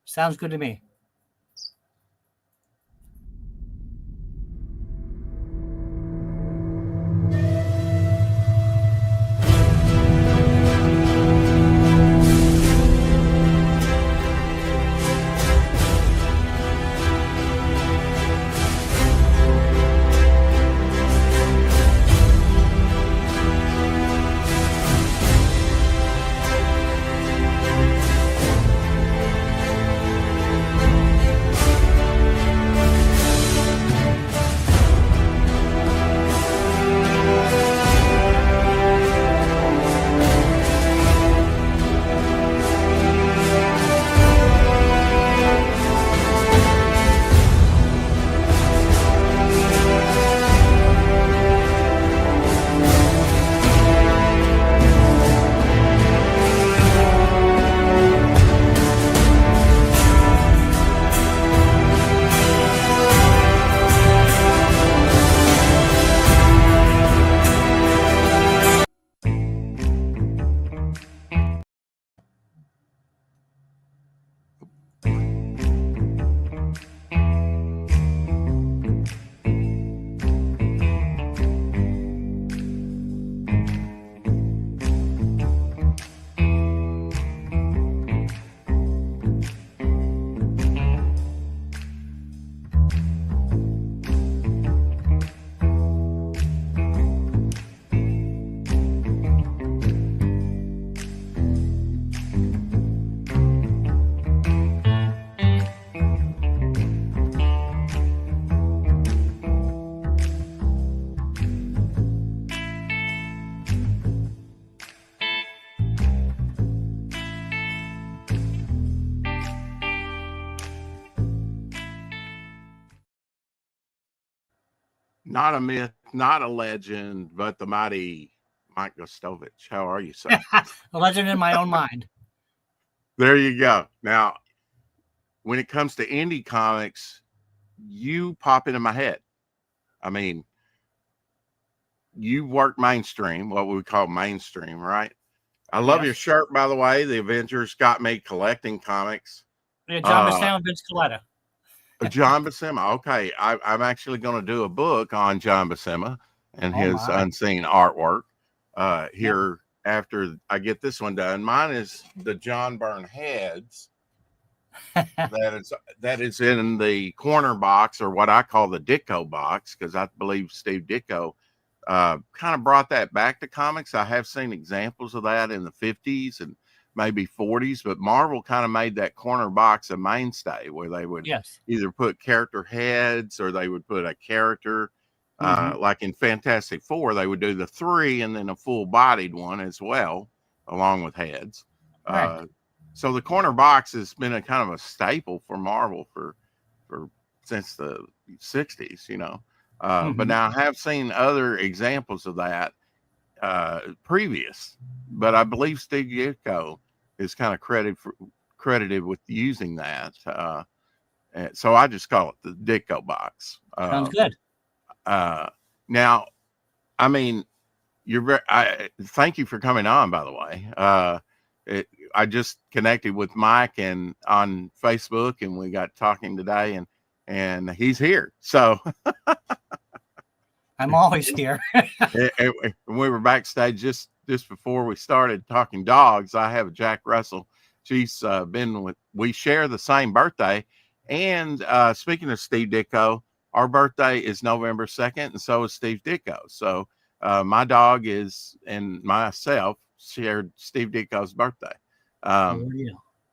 Sounds good to me. Not a myth, not a legend, but the mighty Mike Gustovich. How are you, sir? A legend in my own mind. There you go. Now, when it comes to indie comics, you pop into my head. I mean, you work mainstream, what we call mainstream, right? I love your shirt, by the way. The Avengers got me collecting comics. Yeah, John Buscema and Vince Coletta. John Buscema. Okay, I'm actually going to do a book on John Buscema and his unseen artwork here after I get this one done. Mine is the John Byrne heads. that is in the corner box, or what I call the Ditko box, because I believe Steve Ditko kind of brought that back to comics. I have seen examples of that in the 50s and maybe 40s, but Marvel kind of made that corner box a mainstay where they would either put character heads or they would put a character like in Fantastic Four, they would do the 3 and then a full bodied one as well, along with heads. So the corner box has been a kind of a staple for Marvel for since the 60s, you know. But now I have seen other examples of that previous, but I believe Steve Ditko is kind of credited with using that. So I just call it the Ditko box. Sounds good. Now, I mean, thank you for coming on, by the way. I just connected with Mike and on Facebook, and we got talking today, and he's here. So I'm always here. and we were backstage just before we started talking dogs. I have a Jack Russell. She's we share the same birthday. And speaking of Steve Ditko, our birthday is November 2nd, and so is Steve Ditko. So my dog and myself shared Steve Ditko's birthday.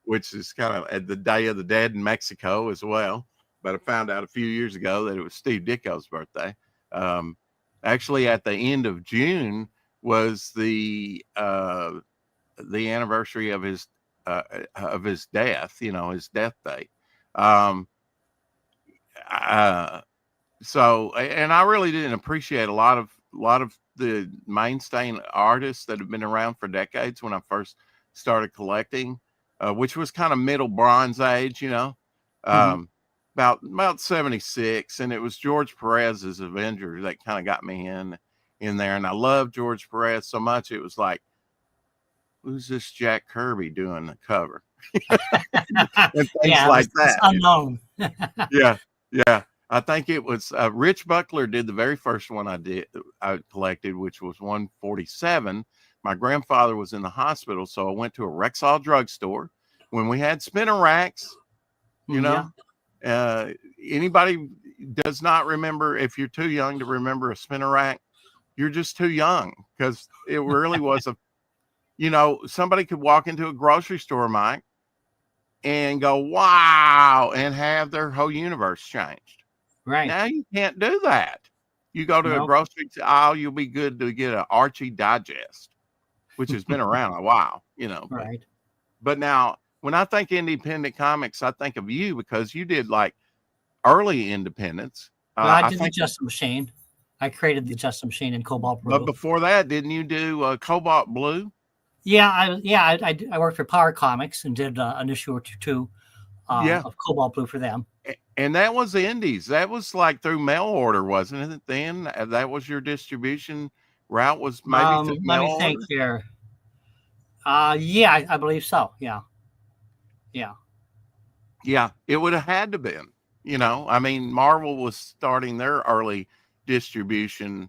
Which is kind of at the Day of the Dead in Mexico as well. But I found out a few years ago that it was Steve Ditko's birthday. Actually, at the end of June was the anniversary of his death. You know, his death date. So, and I really didn't appreciate a lot of the mainstay artists that have been around for decades when I first started collecting, which was kind of middle Bronze Age, you know, about 76. And it was George Perez's Avengers that kind of got me in there. And I loved George Perez so much. It was like, who's this Jack Kirby doing the cover? and things Yeah, like it's that. unknown. Yeah, yeah. I think it was Rich Buckler did the very first one I collected, which was 147. My grandfather was in the hospital, so I went to a Rexall drugstore when we had spinner racks. You Yeah. know, anybody does not remember, if you're too young to remember a spinner rack, you're just too young, because it really was somebody could walk into a grocery store, Mike, and go, wow, and have their whole universe changed. Right. Now you can't do that. You go to a Nope. grocery aisle, you'll be good to get an Archie Digest, which has been around a while, Right. But now when I think independent comics, I think of you, because you did like early independents. Well, I I did the think, Justin Machine. I created the Justin Machine in Cobalt but Blue. before that, didn't you do Cobalt Blue? Yeah, I worked for Power Comics and did an issue or two Yeah. of Cobalt Blue for them. And that was the indies. That was like through mail order, wasn't it? Then that was your distribution route, was maybe through Let mail me think order. here. Yeah, I believe so. Yeah. Yeah, it would have had to been. I mean, Marvel was starting their early distribution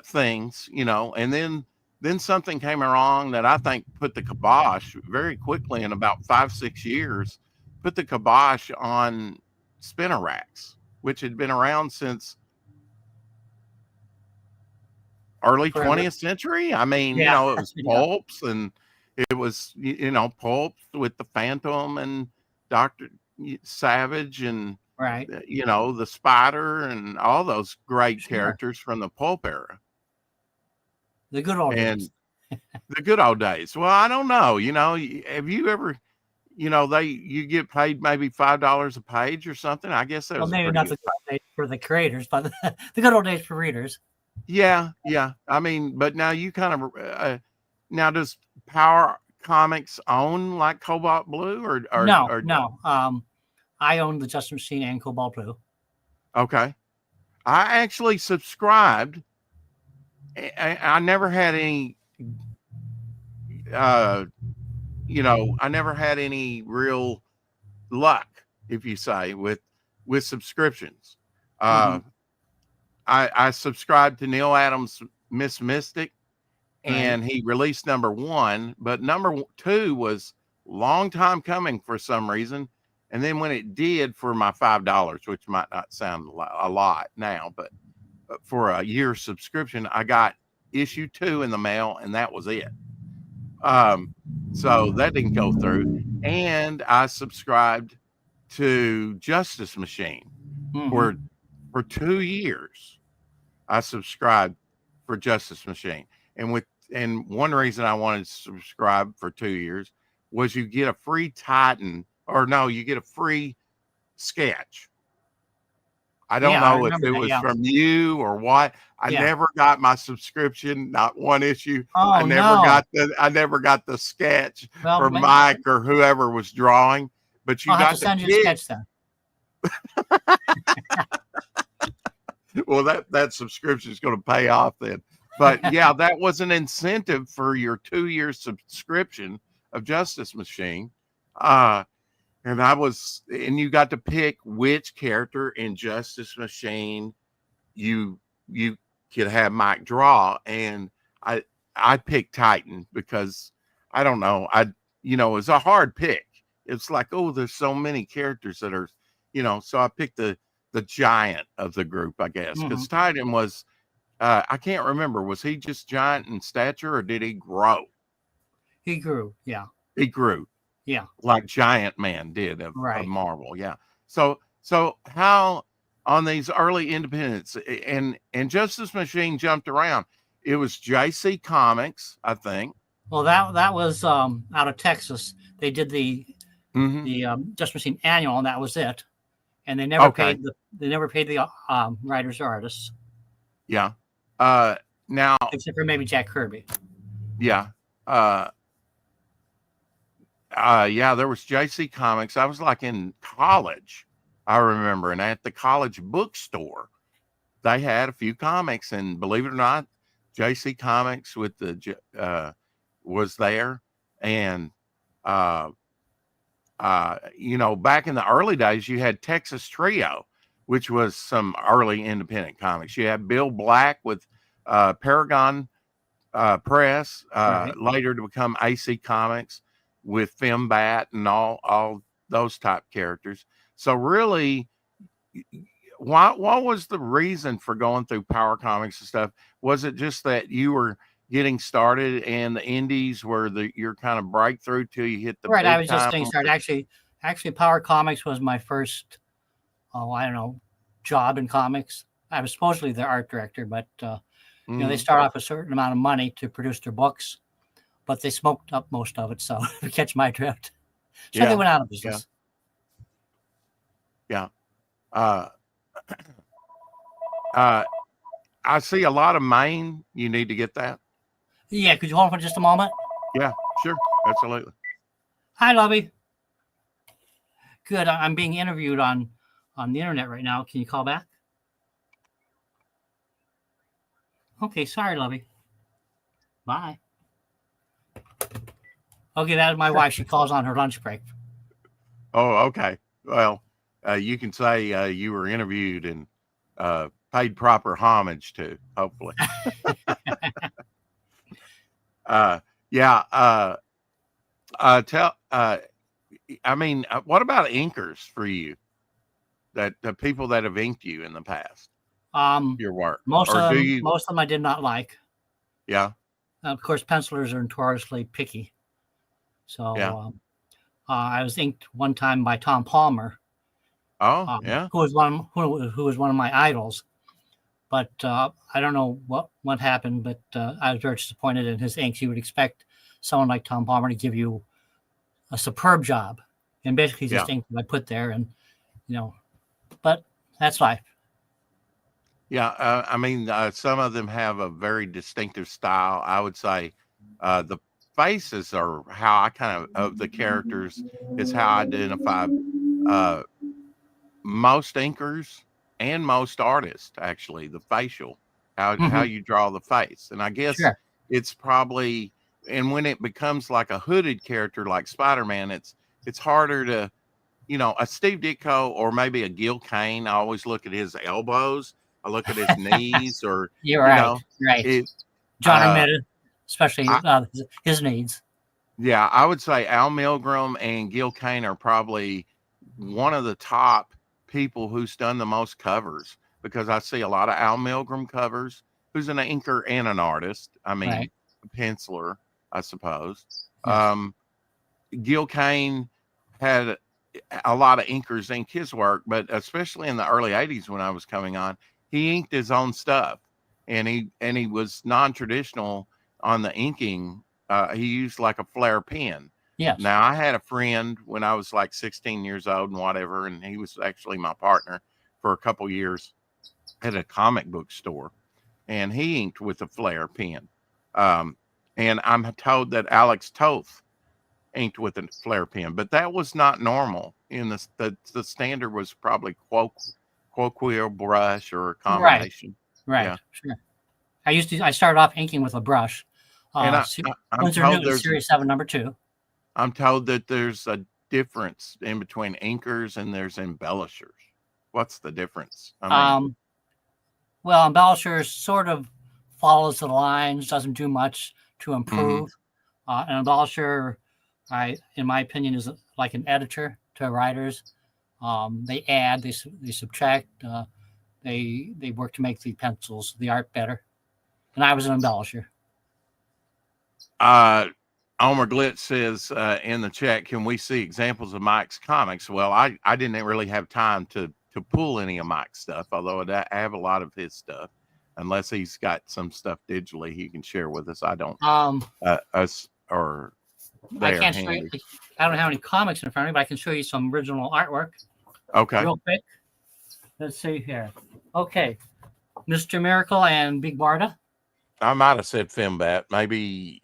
things, and then something came along that I think put the kibosh very quickly, in about 5-6 years, put the kibosh on spinner racks, which had been around since early Forever. 20th century. I mean, Yeah. it was Yeah. pulps, and it was, pulps with the Phantom and Dr. Savage, and, Right. the Spider, and all those great Sure. characters from the pulp era. The good old And days. the good old days. Well, I don't know. Have you ever, you get paid maybe $5 a page or something? I guess that Well, was a maybe pretty not good. the good old days for the creators, but the good old days for readers. Yeah, yeah. I mean, but now you kind of now, does Power Comics own like Cobalt Blue, No, or no. I own the Justin Machine and Cobalt Blue. okay? I actually subscribed. I never had any. Uh, I never had any real luck, if you say, with subscriptions. Mm-hmm. I subscribed to Neil Adams' Miss Mystic, Right. and he released number 1, but number 2 was long time coming for some reason. And then when it did, for my $5, which might not sound a lot now, but for a year subscription, I got issue 2 in the mail, and that was it. So that didn't go through. And I subscribed to Justice Machine Mm-hmm. for 2 years. I subscribed for Justice Machine. And one reason I wanted to subscribe for 2 years was you get a free Titan, or no, you get a free sketch. I don't Yeah, I know if remember it that. was Yeah. from you or what. I Yeah. never got my subscription, not one issue. Oh no. I never got the sketch Well, for Mike or whoever was drawing, but you I'll have to got to send you a pick. sketch then. Well, that subscription is going to pay off then. But yeah, that was an incentive for your 2-year subscription of Justice Machine. And you got to pick which character in Justice Machine you could have Mike draw. And I picked Titan because I don't know. It was a hard pick. It's like, oh, there's so many characters that are, so I picked the giant of the group, I guess, Mm-hmm. because Titan was, I can't remember, was he just giant in stature, or did he grow? He grew. Yeah. He grew Yeah. like Giant Man did of Right. Marvel. Yeah. So how on these early independents, and Justice Machine jumped around. It was JC Comics, I think. Well, that was out of Texas. They did the Mm-hmm. Just Machine annual, and that was it. And they never Okay. paid the writers or artists, Yeah. Now, except for maybe Jack Kirby. yeah. Yeah, there was JC Comics. I was like in college, I remember, and at the college bookstore, they had a few comics, and believe it or not, JC Comics with was there, and uh, back in the early days, you had Texas Trio, which was some early independent comics. You had Bill Black with Paragon Press, Right. later to become AC Comics with Fembat and all those type characters. So really, what was the reason for going through Power Comics and stuff? Was it just that you were getting started and the indies were your kind of breakthrough till you hit the Right. I big was just time? getting started. Actually, Power Comics was my first, I don't know, job in comics. I was supposedly the art director, but they start off with a certain amount of money to produce their books, but they smoked up most of it. So catch my drift. So they Yeah, went out of yeah, business. yeah. Uh, I see a lot of Maine. You need to get that. Yeah. Could you hold on for just a moment? Yeah, sure, absolutely. Hi, Lovey. Good. I'm being interviewed on the internet right now. Can you call back? Okay. Sorry, Lovey. Bye. Okay, that is my wife. She calls on her lunch break. Oh, okay. Well, you can say you were interviewed and paid proper homage to, hopefully. Yeah. What about inkers for you? That the people that have inked you in the past, your work, Most or of do them, you? most of them I did not like. Yeah, Of course, pencilers are notoriously picky. So yeah. I was inked one time by Tom Palmer, Oh, yeah, who was one of my idols. But I don't know what happened, but I was very disappointed in his inks. You would expect someone like Tom Palmer to give you a superb job, and basically yeah. just inked what I put there, and but that's life. Yeah, some of them have a very distinctive style. I would say the faces are how I kind of the characters is how I identify uh, most inkers and most artists. Actually, the facial, how Hmm. you draw the face, and I guess Sure. it's probably and when it becomes like a hooded character like Spider-Man, it's harder to a Steve Ditko or maybe a Gil Kane. I always look at his elbows. I look at his knees, or You're you right. know, Right. it. John Uh, admitted, especially I, his needs. yeah, I would say Al Milgrom and Gil Kane are probably one of the top people who's done the most covers because I see a lot of Al Milgrom covers. Who's an inker and an artist. I mean, Right. a penciler, I suppose. Yes. Um, Gil Kane had a lot of inkers ink his work, but especially in the early 80s when I was coming on, he inked his own stuff and he was non-traditional on the inking. He used like a flare pen. Yes. Now I had a friend when I was like 16 years old and whatever, and he was actually my partner for a couple years at a comic book store, and he inked with a flare pen. Um, and I'm told that Alex Toth inked with a flare pen, but that was not normal. In the standard was probably quoquial brush or a Right. combination. Right. Yeah, Sure. I started off inking with a brush. and I'm Winsor told Newton Series 7 number 2. I'm told that there's a difference in between inkers and there's embellishers. What's the difference? I mean, Um, well, embellisher sort of follows the lines, doesn't do much to mhm. improve. An embellisher, in my opinion, is like an editor to writers. They add, they subtract, they work to make the pencils, the art better. And I was an embellisher. uh, Omer Glitz says in the chat, can we see examples of Mike's comics? Well, I didn't really have time to pull any of Mike's stuff, although I have a lot of his stuff. Unless he's got some stuff digitally he can share with us. I don't us or I there can't show you. handy. I don't have any comics in front of me, but I can show you some original artwork Okay. real quick. Let's see here. Okay, Mr. Miracle and Big Barda. I might have said Fembat. Maybe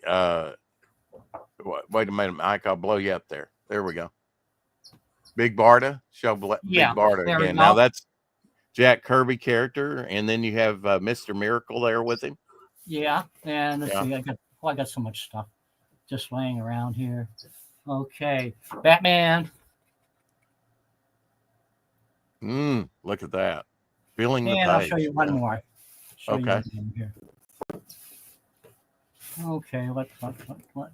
wait a minute, Mike, I'll blow you up there. There we go. Big Barda. Big Yeah, Barda there we again. Now go. that's Jack Kirby character, and then you have Mr. Miracle there with him. Yeah, and let's Yeah. see. I got so much stuff just laying around here. Okay, Batman. Look at that. Filling the And I'll show page. you one Yeah. more. Show you Okay. one more here. Okay, what?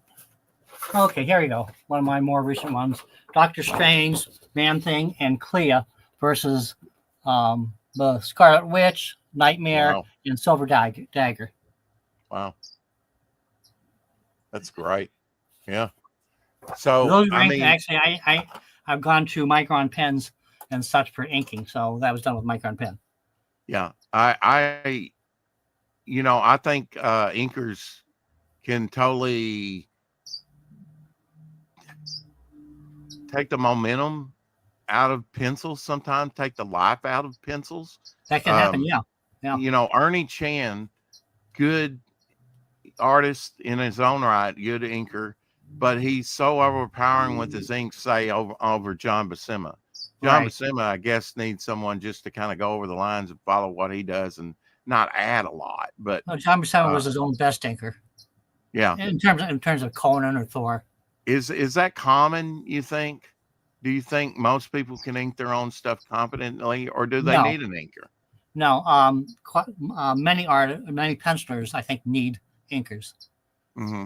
Okay, here we go. One of my more recent ones: Doctor Strange, Man Thing, and Clea versus the Scarlet Witch, Nightmare, Wow. and Silver Dagger. Wow. That's great. Yeah. So, Those I rank mean, actually. I've gone to Micron pens and such for inking, so that was done with Micron pen. yeah, I think inkers can totally take the momentum out of pencils sometimes, take the life out of pencils. That can happen. Um, Yeah, yeah, Ernie Chan, good artist in his own right, good inker, but he's so overpowering with his ink, say over John Buscema. John right. Buscema, I guess, needs someone just to kind of go over the lines and follow what he does and not add a lot. But No, John Buscema uh, was his own best inker yeah, in terms of Conan or Thor. is that common? You think? Do you think most people can ink their own stuff competently, or do they No, need an inker? no. Many pencilers, I think, need inkers. Hmm.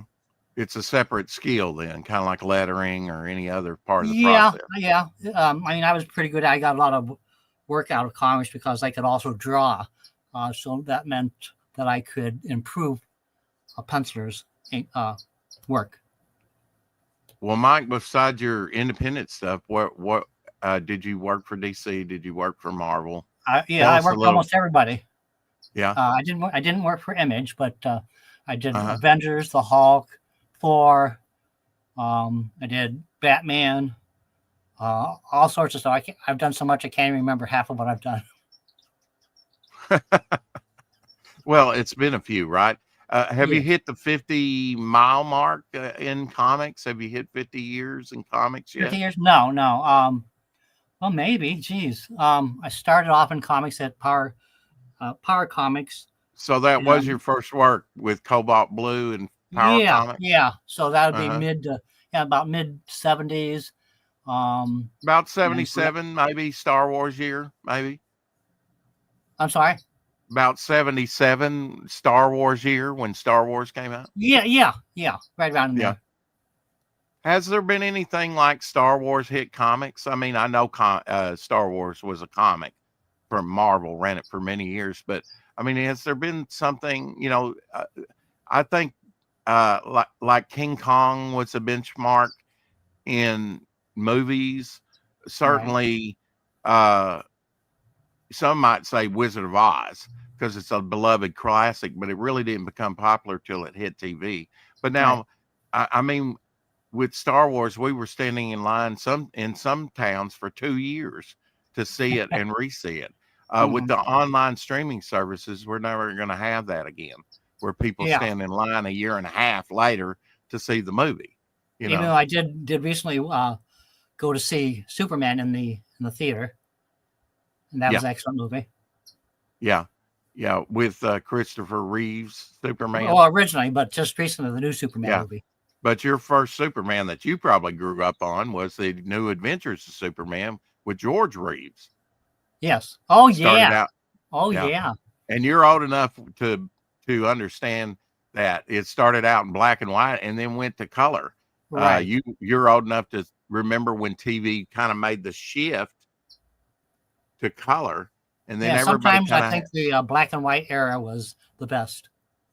It's a separate skill then, kind of like lettering or any other part of the Yeah, process. yeah. I mean, I was pretty good. I got a lot of work out of comics because I could also draw. So that meant that I could improve a penciler's work. Well, Mike, besides your independent stuff, what did you work for DC? Did you work for Marvel? Yeah, Tell I us a worked little. almost everybody. Yeah. I didn't work for Image, but I did Uh-huh. Avengers, the Hulk, Thor. I did Batman, all sorts of stuff. I've done so much I can't even remember half of what I've done. Well, it's been a few, right? Have you Yes, hit the 50-mile mark in comics? Have you hit 50 years in comics 50 yet? years? No, no. Well, maybe. Geez, I started off in comics at Power Comics, So that was and your first work with Cobalt Blue and Power yeah, Comics? yeah. So that would be Uh-huh. about mid 70s. Um, About and so that, 77, maybe Star Wars year, maybe. I'm sorry. About 77 Star Wars year when Star Wars came out. Yeah, yeah, yeah. Right around in Yeah. there. Has there been anything like Star Wars hit comics? I mean, I know Star Wars was a comic from Marvel, ran it for many years, but I mean, has there been something, I think like King Kong was a benchmark in movies. Right. Certainly, uh, some might say Wizard of Oz because it's a beloved classic, but it really didn't become popular till it hit TV. But Right. now, I mean, with Star Wars, we were standing in line in some towns for 2 years to see it and re-see it. With Hmm. the online streaming services, we're never going to have that again, where people Yeah. stand in line a year and a half later to see the movie. You Even though know, I did recently go to see Superman in the theater, and that was yeah, an excellent movie. yeah, yeah. With Christopher Reeves, Superman. Well, originally, but just recently, the new Superman Yeah, movie. but your first Superman that you probably grew up on was the New Adventures of Superman with George Reeves. Yes. Oh Started yeah. out, Oh yeah, yeah. and you're old enough to understand that it started out in black and white and then went to color. Right. You're old enough to remember when TV kind of made the shift to color, and then Yeah. everybody Sometimes I kind of think the black and white era was the best.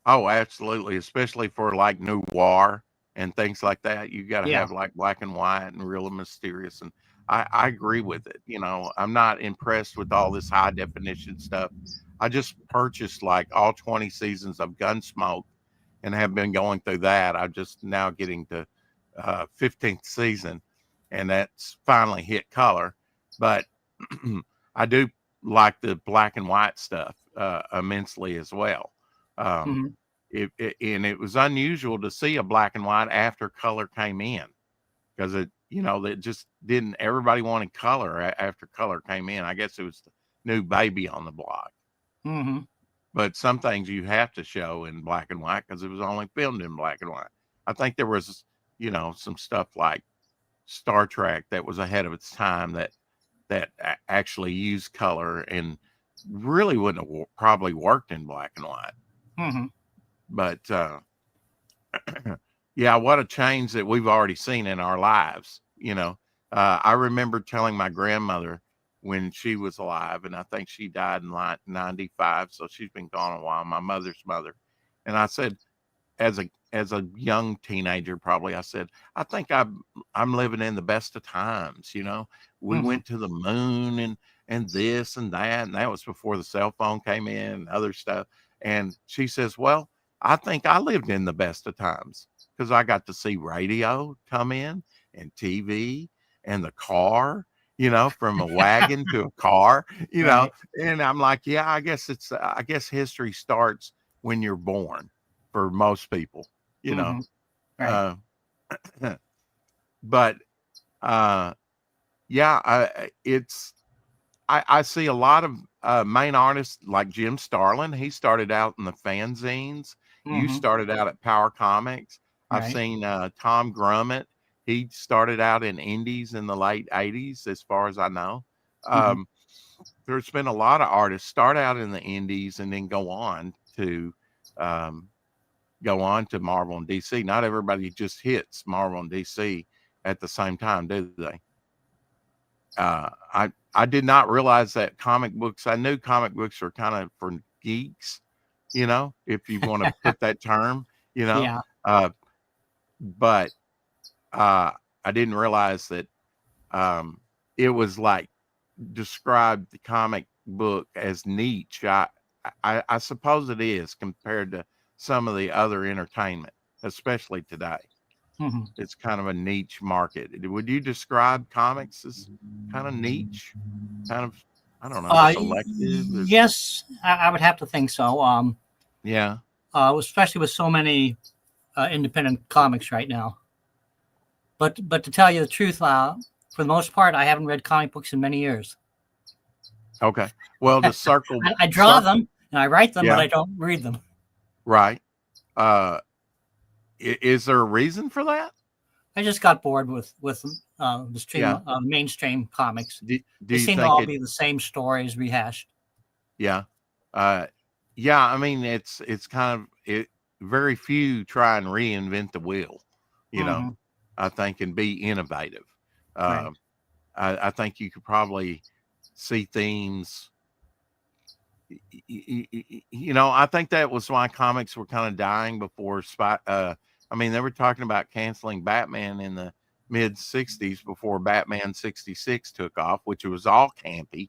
oh, absolutely, especially for like noir and things like that. You got to Yeah. have like black and white and real mysterious. And I agree with it. I'm not impressed with all this high definition stuff. I just purchased like all 20 seasons of Gunsmoke and have been going through that. I'm just now getting to 15th season, and that's finally hit color. But I do like the black and white stuff immensely as well. Um, Hmm. and it was unusual to see a black and white after color came in because it just didn't. Everybody wanted color after color came in. I guess it was the new baby on the block. Hmm. But some things you have to show in black and white because it was only filmed in black and white. I think there was, some stuff like Star Trek that was ahead of its time, that actually used color and really wouldn't have probably worked in black and white. Mm-hmm. But yeah, what a change that we've already seen in our lives. I remember telling my grandmother when she was alive, and I think she died in like 95, so she's been gone a while, my mother's mother. And I said, as a young teenager, probably, I said, I think I'm living in the best of times. We Mm-hmm. went to the moon and this and that was before the cell phone came in and other stuff. And she says, well, I think I lived in the best of times because I got to see radio come in and TV and the car, from a wagon to a car, Right. and I'm like, yeah, I guess history starts when you're born for most people, you know. Mm-hmm. Right. Uh, but yeah, I see a lot of main artists like Jim Starlin. He started out in the fanzines. You Mm-hmm. started out at Power Comics. I've Right. seen Tom Grummett. He started out in indies in the late 80s, as far as I know. Mm-hmm. Um, there's been a lot of artists start out in the indies and then um, go on to Marvel and DC. Not everybody just hits Marvel and DC at the same time, do they? I did not realize that comic books. I knew comic books were kind of for geeks, if you want to put that term, you know. Yeah. Uh, but I didn't realize that it was like described the comic book as niche. I suppose it is compared to some of the other entertainment, especially today. Mm-hmm. It's kind of a niche market. Would you describe comics as kind of niche? Kind of, I don't know, selective? Yes, I would have to think so. Yeah. Especially with so many independent comics right now. But to tell you the truth, for the most part, I haven't read comic books in many years. Okay. Well, to circle, I draw them and I write them, but yeah, I don't read them. right. Uh, is there a reason for that? I just got bored with Yeah. mainstream comics. Do They you seem to think all it? be the same stories rehashed. Yeah. Uh, yeah. I mean, it's kind of it. Very few try and reinvent the wheel. You know, Mm-hmm. I think and be innovative. Right. Uh, I think you could probably see themes. I think that was why comics were kind of dying before spot. I mean, they were talking about canceling Batman in the mid '60s before Batman '66 took off, which was all campy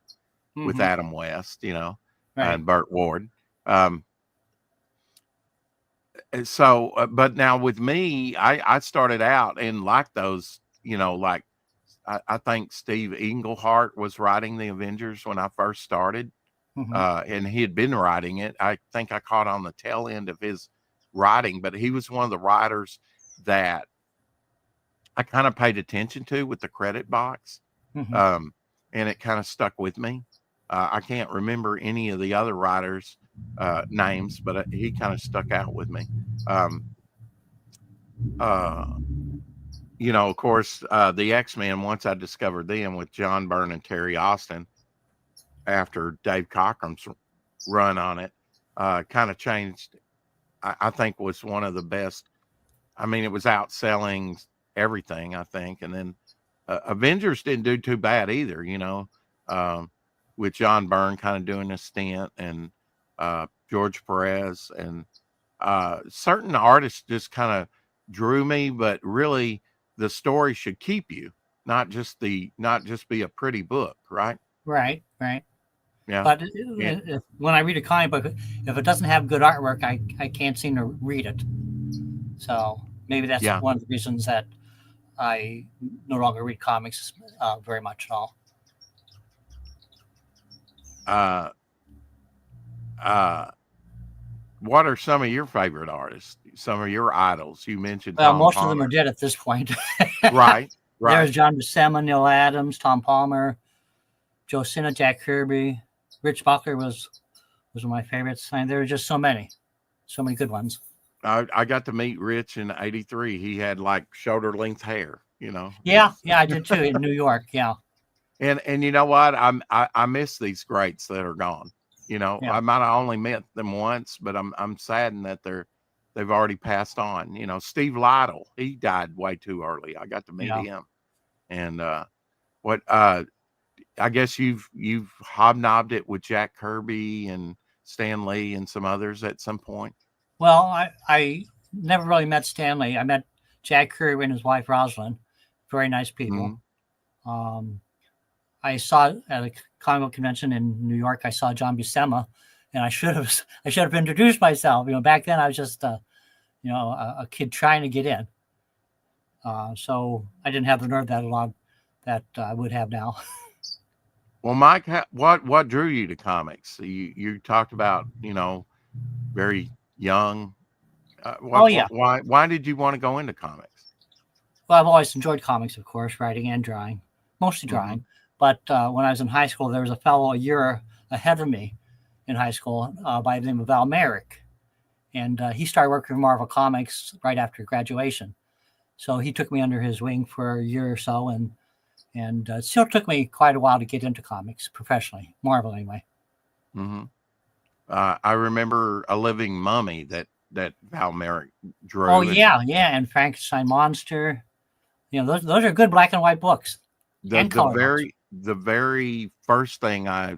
with Mm-hmm. Adam West, Right. and Burt Ward. Um, but now with me, I started out and like those, like I think Steve Englehart was writing the Avengers when I first started. Mm-hmm. And he had been writing it. I think I caught on the tail end of his writing, but he was one of the writers that I kind of paid attention to with the credit box. Mm-hmm. Um, and it kind of stuck with me. I can't remember any of the other writers' names, but he kind of stuck out with me. Um, uh, of course, the X-Men, once I discovered them with John Byrne and Terry Austin after Dave Cockrum's run on it, kind of changed. I think was one of the best. I mean, it was outselling everything, I think. And then Avengers didn't do too bad either, um, with John Byrne kind of doing a stint and George Perez and certain artists just kind of drew me, but really the story should keep you, not just be a pretty book, right? Right. Right. Yeah. But Yeah. when I read a comic book, if it doesn't have good artwork, I can't seem to read it. So maybe that's Yeah. one of the reasons that I no longer read comics very much at all. Uh, uh, what are some of your favorite artists? Some of your idols? You mentioned Well, Tom most of them Palmer. are dead at this point. Right. There's Right. John Buscema, Neil Adams, Tom Palmer, Joe Sinna, Jack Kirby, Rich Buckler was one of my favorites. And there are just so many good ones. I got to meet Rich in '83. He had like shoulder length hair, Yeah, I did too in New York. Yeah, And you know what? I miss these greats that are gone. yeah, I might have only met them once, but I'm saddened that they've already passed on. Steve Lytle, he died way too early. I got to meet yeah. him. And what I guess you've hobnobbed it with Jack Kirby and Stan Lee and some others at some point. Well, I never really met Stanley. I met Jack Kirby and his wife Rosalind. Very nice people. Mhm. Um, I saw at a comic book convention in New York. I saw John Buscema, and I should have introduced myself. Back then I was just a kid trying to get in. So I didn't have the nerve that I would have now. Well, Mike, what drew you to comics? You talked about very young. Oh yeah. Why did you want to go into comics? Well, I've always enjoyed comics, of course, writing and drawing, mostly Hmm. drawing. But when I was in high school, there was a fellow a year ahead of me in high school by the name of Val Merrick, and he started working for Marvel Comics right after graduation. So he took me under his wing for a year or so, and it still took me quite a while to get into comics professionally, Marvel anyway. Hmm. I remember A Living Mummy that Val Merrick Oh drew, and yeah, and Frankenstein Monster. Those are good black and white books the and the color books. very first thing I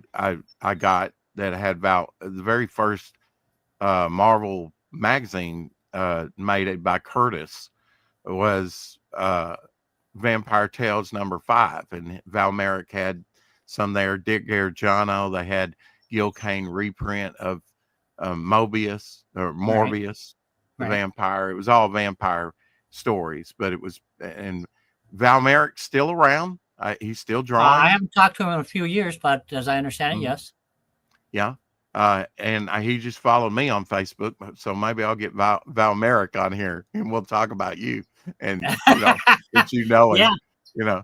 got that had Val, the very first Marvel magazine made it by Curtis was Vampire Tales #5, and Val Merrick had some there. Dick Gargiano, they had Gil Kane reprint of Mobius or Right, Morbius, the right. vampire. It was all vampire stories, but it was, and Val Merrick's still around. He's still I drawing. haven't talked to him in a few years, but as I understand it, Mhm. yes. Yeah. And he just followed me on Facebook, so maybe I'll get Val Merrick on here and we'll talk about you and that Yeah, and you know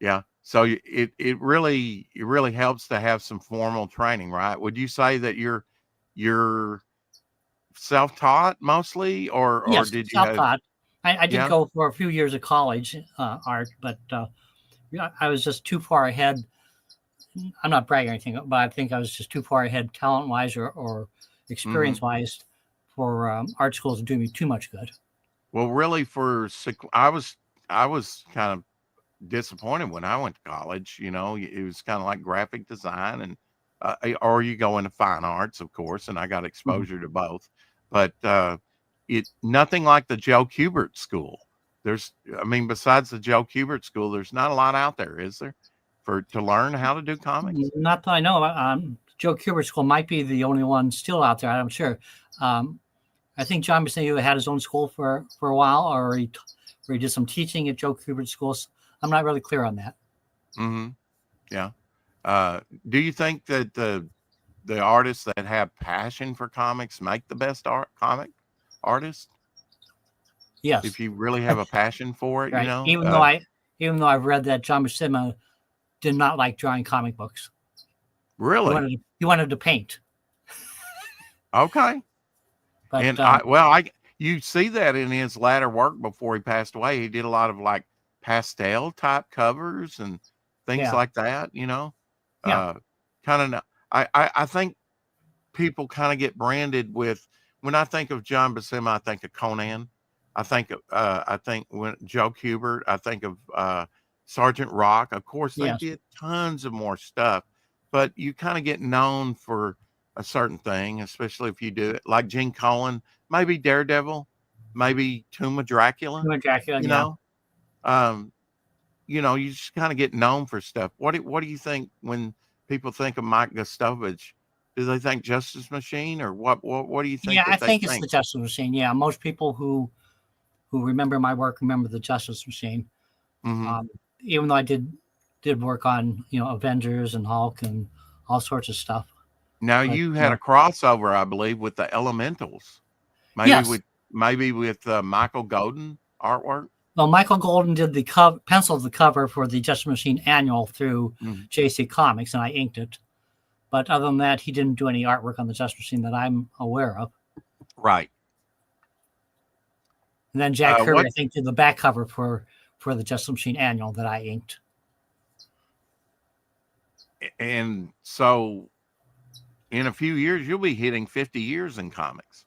yeah. So it really helps to have some formal training, right? Would you say that you're self-taught mostly, or yes, did you have? self-taught. I did Yeah. go for a few years of college art, but yeah, I was just too far ahead. I'm not bragging or anything, but I think I was just too far ahead, talent-wise or Hmm. experience-wise, for art schools to do me too much good. Well, really, I was kind of disappointed when I went to college. It was kind of like graphic design, and or you go into fine arts, of course, and I got Mhm. exposure to both. But it nothing like the Joe Kubert School. I mean, besides the Joe Kubert School, there's not a lot out there, is there, for to learn how to do comics? Not that I know of. Joe Kubert School might be the only one still out there. I'm sure. Um, I think John Bassino had his own school for a while, or he did some teaching at Joe Kubert schools. I'm not really clear on that. Hmm. Yeah. Uh, do you think that the artists that have passion for comics make the best comic artists? Yes, If you really have a passion for it, right. Even though I've read that John Buscema did not like drawing comic books. really? He wanted to paint, Okay. but And I you see that in his latter work before he passed away. He did a lot of like pastel type covers and things yeah, like that, yeah, Uh kind of I think people kind of get branded with, when I think of John Buscema, I think of Conan. I think when Joe Kubert, I think of Sergeant Rock. Of course, they yes, did tons of more stuff, but you kind of get known for a certain thing, especially if you do it like Gene Colan, maybe Daredevil, maybe Tomb of Dracula, Human Dracula, you yeah. know. Um, you just kind of get known for stuff. What do you think when people think of Mike Gustovich? Do they think Justice Machine, or what do you think Yeah, I that they think it's think? the Justice Machine. Yeah, most people who remember my work remember the Justice Machine. Hmm. Um, Even though I did work on Avengers and Hulk and all sorts of stuff. Now But you had a crossover, I believe, with the Elementals, maybe yes, with Michael Golden artwork. well, Michael Golden did the penciled the cover for the Justice Machine annual through Mhm. JC Comics, and I inked it. But other than that, he didn't do any artwork on the Justice Machine that I'm aware of. Right. And then Jack Kirby, What? I think, did the back cover for for the Justice Machine annual that I inked. And so in a few years, you'll be hitting 50 years in comics.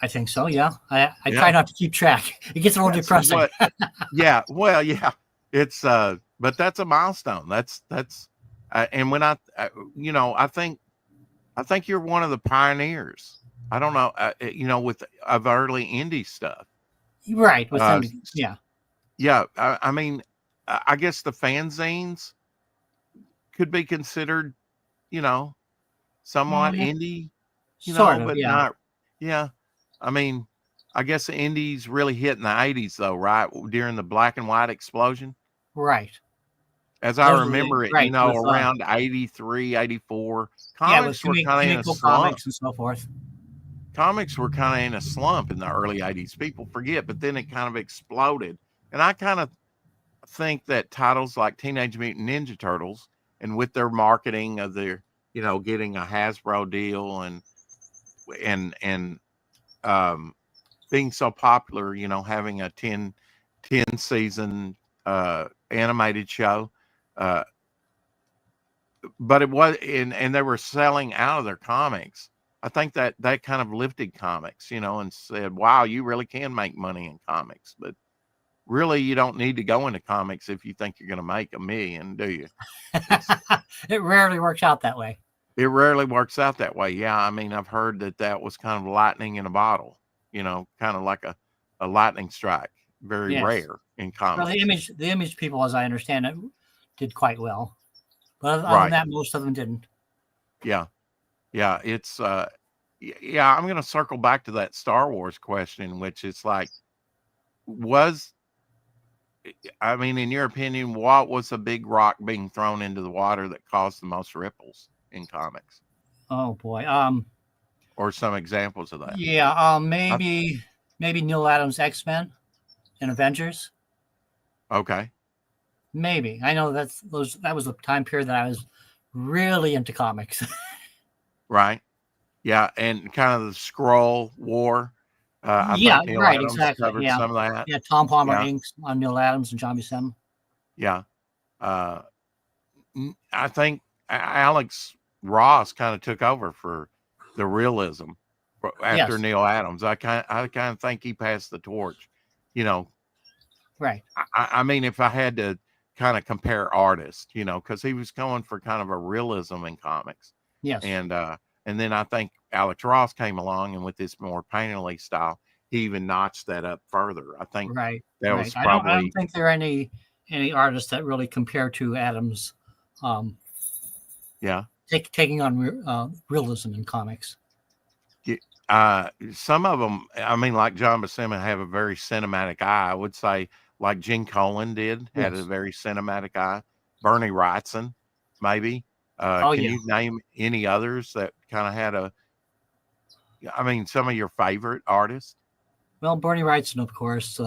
I think so. Yeah. I Yeah. try not to keep track. It gets a little depressing. Yeah. Well, yeah, it's, but that's a milestone. That's, and when I think you're one of the pioneers. I don't know, of early indie stuff. Right. With them. Yeah. Yeah. I mean, I guess the fanzines could be considered, somewhat indie, sort of, but yeah. not. Yeah. I mean, I guess the indies really hit in the 80s though, right? During the black and white explosion. Right. As I remember it, right, with, around 83, 84, with comics were kind of in a slump. Comics and so forth. Comics were kind of in a slump in the early 80s. People forget, but then it kind of exploded. And I kind of think that titles like Teenage Mutant Ninja Turtles, and with their marketing of their, getting a Hasbro deal and being so popular, having a 10 season animated show, but it was, and they were selling out of their comics. I think that kind of lifted comics, and said, wow, you really can make money in comics. But really, you don't need to go into comics if you think you're going to make $1 million, do you? It rarely works out that way. It rarely works out that way. Yeah. I mean, I've heard that was kind of lightning in a bottle, kind of like a lightning strike. Very rare in comics. Well, the image people, as I understand it, did quite well. But other than that, most of them didn't. Yeah. Yeah. It's, yeah, I'm going to circle back to that Star Wars question, which is like, in your opinion, what was the big rock being thrown into the water that caused the most ripples in comics? Oh boy. Or some examples of that. Yeah. Maybe Neil Adams' X-Men and Avengers. Okay. Maybe. I know that was the time period that I was really into comics. Right. Yeah, and kind of the Skrull War. I think Neil Adams exactly. covered some of that. Yeah, Tom Palmer inks on Neil Adams and John Buscema. Yeah. I think Alex Ross kind of took over for the realism after Neil Adams. I kind of think he passed the torch. Right. I mean, if I had to kind of compare artists, because he was going for kind of a realism in comics. Yes. And then I think Alex Ross came along, and with this more painterly style, he even notched that up further. I think that was probably. I don't think there are any artists that really compare to Adams. Taking on realism in comics. Some of them, like John Buscema, have a very cinematic eye. I would say, like Gene Colan had a very cinematic eye. Bernie Wrightson, maybe. Can you name any others that kind of had some of your favorite artists? Well, Bernie Wrightson, of course.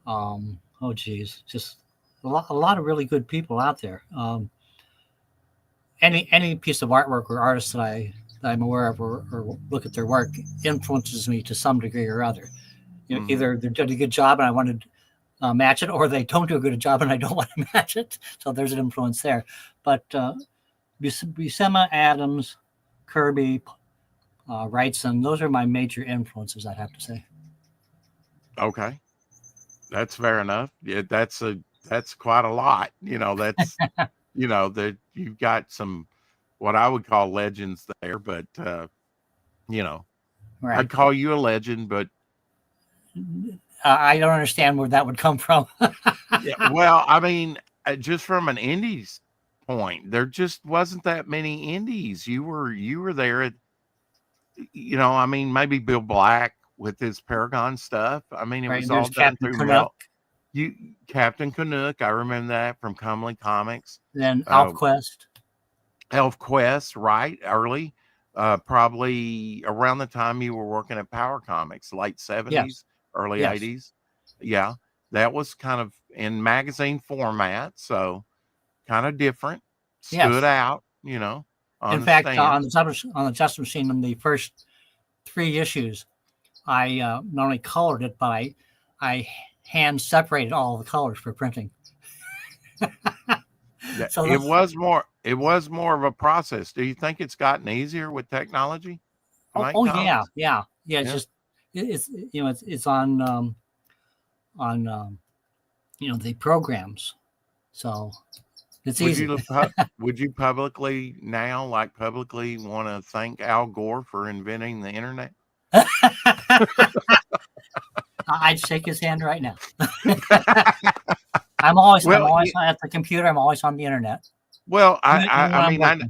Oh geez, just a lot of really good people out there. Any piece of artwork or artist that I'm aware of or look at their work influences me to some degree or other. Either they did a good job and I wanted to match it, or they don't do a good job and I don't want to match it. So there's an influence there. But Buscema, Adams, Kirby, Wrightson, those are my major influences, I'd have to say. Okay. That's fair enough. Yeah, that's quite a lot. That's, that you've got some, what I would call legends there, but, I'd call you a legend, but I don't understand where that would come from. Yeah, well, just from an indies point, there just wasn't that many indies. You were there at, maybe Bill Black with his Paragon stuff. It was all done through Captain Canuck. I remember that from Cumberland Comics. Then ElfQuest, right? Early, probably around the time you were working at Power Comics, late 70s, early 80s. Yeah, that was kind of in magazine format, so kind of different. Stood out, In fact, on the Justice Machine, in the first 3 issues, I not only colored it, but I hand separated all the colors for printing. So It was more of a process. Do you think it's gotten easier with technology to make yeah, comics? yeah, yeah. It's Yeah. just it's it's on the programs, so it's Would easy. you would you publicly want to thank Al Gore for inventing the internet? I'd shake his hand right now. I'm always Well, at the computer. I'm always on the internet. well, Even I when I'm mean, working.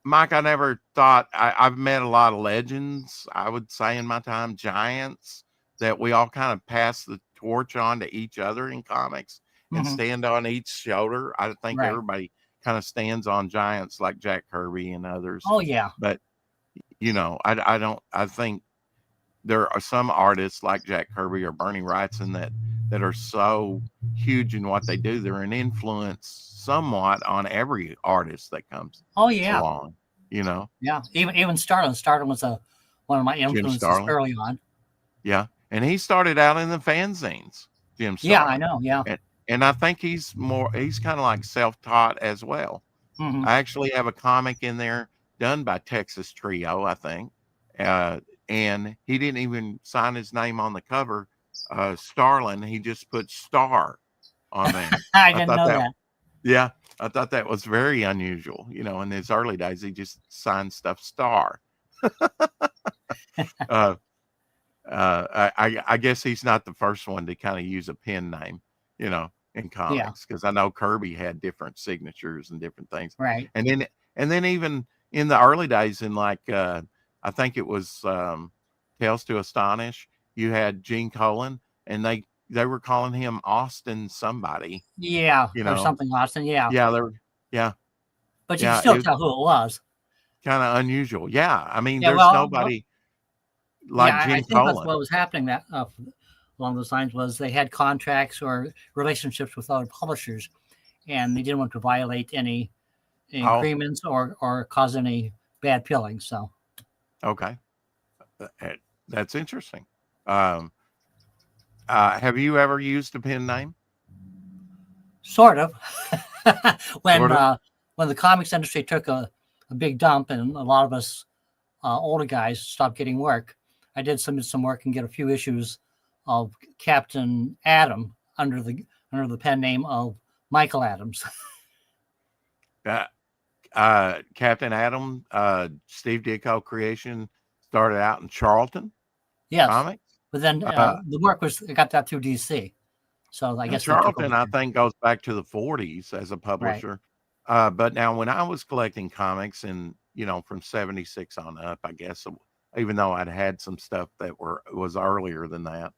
Mike, I never thought I've met a lot of legends. I would say in my time, giants that we all kind of pass the torch on to each other in comics and Hmm. stand on each shoulder. I think Right. everybody kind of stands on giants like Jack Kirby and others. Oh yeah. But I don't. I think there are some artists like Jack Kirby or Bernie Wrightson that are so huge in what they do. They're an influence somewhat on every artist that comes Oh yeah. along. You know, Yeah. Even Starlin. Starlin was one of my Jim influences Starlin. early on. Yeah, and he started out in the fanzines. Jim Yeah, I Starlin, know. Yeah. and I think he's kind of like self-taught as well. Hmm. I actually have a comic in there done by Texas Trio, I think. Uh, and he didn't even sign his name on the cover, Starlin. He just put Star on there. I I didn't thought know that, that. yeah, I thought that was very unusual. In his early days, he just signed stuff Star. uh, I guess he's not the first one to kind of use a pen name, in Yeah. comics, because I know Kirby had different signatures and different things, Right. and then even in the early days, in like I think it was Tales to Astonish, you had Gene Colan, and they were calling him Austin somebody, Yeah, you or know, something, Austin. Yeah. yeah, there, yeah, But you can yeah, still it tell who it was. kind of unusual, yeah. I mean, Yeah. there's Well, nobody yeah. like I Gene think what Colan. was happening that along those lines was they had contracts or relationships with other publishers, and they didn't want to violate any Oh, agreements or cause any bad feelings. So okay. That's interesting. Um, have you ever used a pen name? sort of. when Sort of. when the comics industry took a big dump and a lot of us older guys stopped getting work, I did some work and get a few issues of Captain Adam under the pen name of Michael Adams. Uh, Captain Adam, Steve Ditko creation, started out in Charlton Yes, Comics. but then the work I got that through DC, so I And guess they took over Charlton, I there. think, goes back to the 40s as a Right. publisher. But now, when I was collecting comics, and from 76 on up, I guess, even though I'd had some stuff that was earlier than that,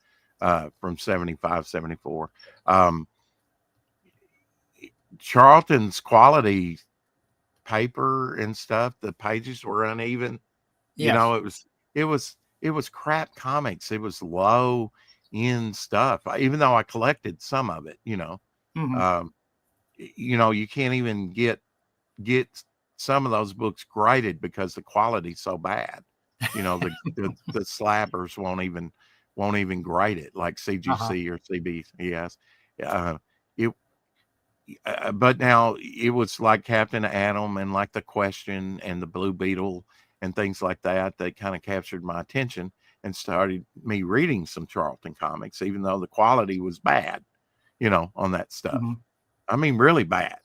from 75, 74, Charlton's quality paper and stuff, the pages were uneven. Yes. It was crap comics. It was low end stuff. Even though I collected some of it, Hmm. um, you can't even get some of those books graded because the quality's so bad. The slabbers won't even grade it like Uh-huh. CGC or CBS. Uh, it but now it was like Captain Atom and like The Question and the Blue Beetle and things like that kind of captured my attention and started me reading some Charlton comics, even though the quality was bad, on that stuff. Hmm. I mean, really bad.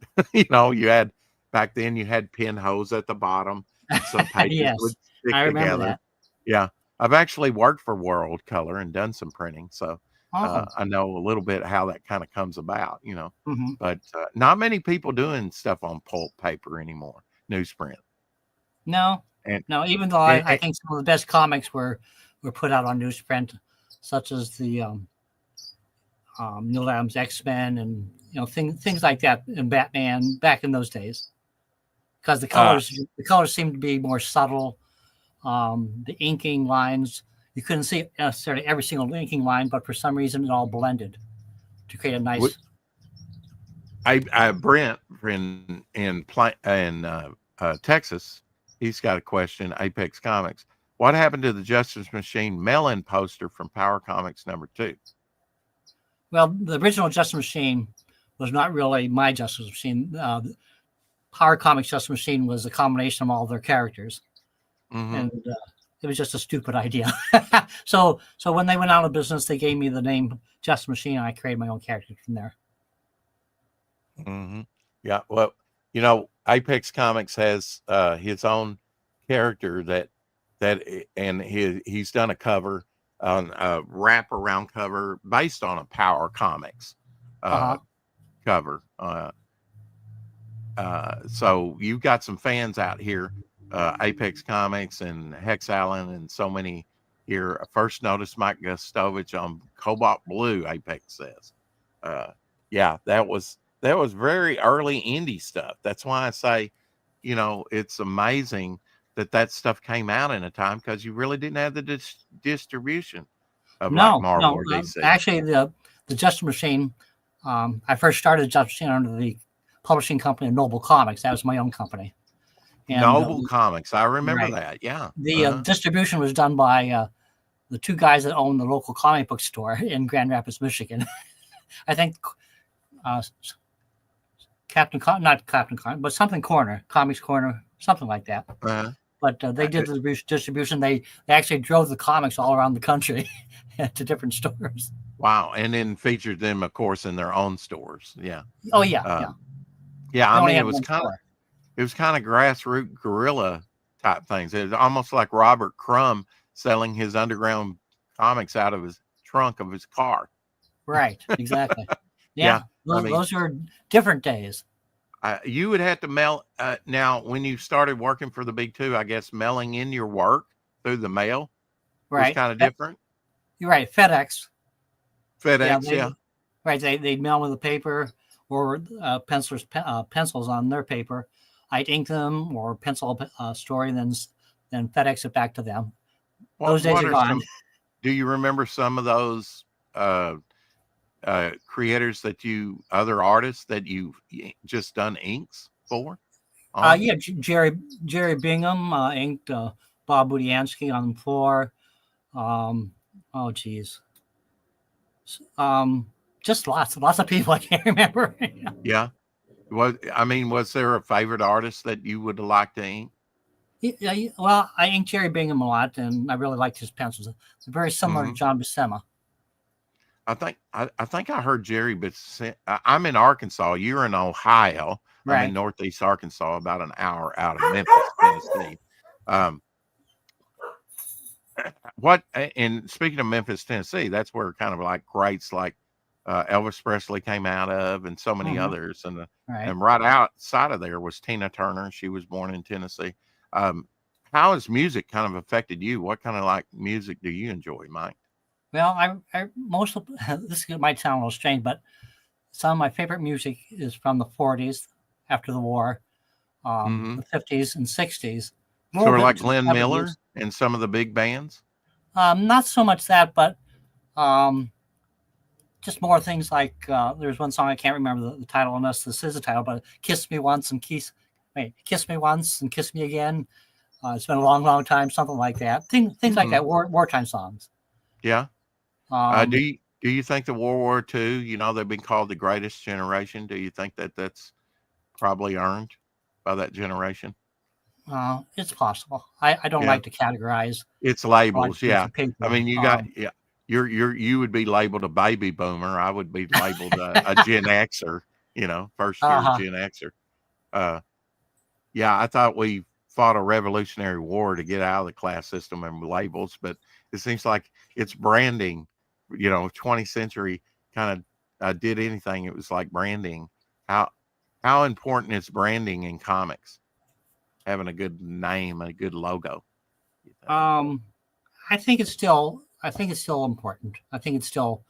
Back then you had pinholes at the bottom and some pages Yes, would stick I remember together. that. Yeah. I've actually worked for World Color and done some printing. So Oh. I know a little bit how that kind of comes about. Hmm. But not many people doing stuff on pulp paper anymore, newsprint. No, And, no. Even though and, I think some of the best comics were put out on newsprint, such as the Neil Adams X-Men and things like that, and Batman back in those days, because uh, the colors seemed to be more subtle. The inking lines, you couldn't see necessarily every single inking line, but for some reason it all blended to create a nice. Brent in Texas, he's got a question. Apex Comics, what happened to the Justice Machine mail-in poster from Power Comics #2? Well, the original Justice Machine was not really my Justice Machine. Power Comics Justice Machine was a combination of all their characters, and it was just a stupid idea. So when they went out of business, they gave me the name Justice Machine, and I created my own character from there. Yeah, well, Apex Comics has his own character and he's done a cover on a wraparound cover based on a Power Comics cover. So you've got some fans out here, Apex Comics and Hex Allen and so many here. I first noticed Mike Gustovich on Cobalt Blue, Apex says. Yeah, that was very early indie stuff. That's why I say, it's amazing that stuff came out in a time, because you really didn't have the distribution of like Marvel or DC. Actually, the Justice Machine, I first started Justice Machine under the publishing company of Noble Comics. That was my own company. And, Noble Comics, I remember that. Yeah, the distribution was done by the two guys that own the local comic book store in Grand Rapids, Michigan. I think not Captain Corner, but something Corner, Comics Corner, something like that. But they did the distribution. They actually drove the comics all around the country to different stores. Wow. And then featured them, of course, in their own stores. Yeah. Oh, yeah. Yeah. I mean, it was kind of grassroots guerrilla type things. It was almost like Robert Crumb selling his underground comics out of his trunk of his car. Right. Exactly. Yeah. Those are different days. You would have to mail. Now, when you started working for the Big Two, I guess mailing in your work through the mail was kind of different. You're right. FedEx. Yeah. Right. They'd mail me the paper or pencils on their paper. I'd ink them or pencil a story, then FedEx it back to them. Those days are gone. Do you remember some of those creators other artists that you've just done inks for? Yeah, Jerry Bingham inked Bob Budiansky on the floor. Oh geez. Just lots of people I can't remember. Yeah. Was there a favorite artist that you would like to ink? Yeah, well, I inked Jerry Bingham a lot, and I really liked his pencils. It's very similar to John Buscema. I think I heard Jerry, but I'm in Arkansas. You're in Ohio. Right. I'm in Northeast Arkansas, about an hour out of Memphis, Tennessee. And speaking of Memphis, Tennessee, that's where kind of like greats like Elvis Presley came out of, and so many others. And right outside of there was Tina Turner. She was born in Tennessee. How has music kind of affected you? What kind of like music do you enjoy, Mike? Well, I most of this might sound a little strange, but some of my favorite music is from the 40s, after the war, the 50s and 60s. Sort of like Glenn Miller and some of the big bands. Not so much that, but just more things like there's one song I can't remember the title unless this is the title, but "Kiss Me Once and Kiss Me Once and Kiss Me Again." It's been a long, long time, something like that. Things like that, wartime songs. Yeah. Do you think the World War II, they've been called the greatest generation? Do you think that's probably earned by that generation? It's possible. I don't like to categorize. It's labels. Yeah. I mean, you would be labeled a baby boomer. I would be labeled a Gen Xer, first year Gen Xer. Yeah. I thought we fought a revolutionary war to get out of the class system and labels, but it seems like it's branding. 20th century kind of did anything. It was like branding. How important is branding in comics? Having a good name, a good logo. I think it's still important. I think it still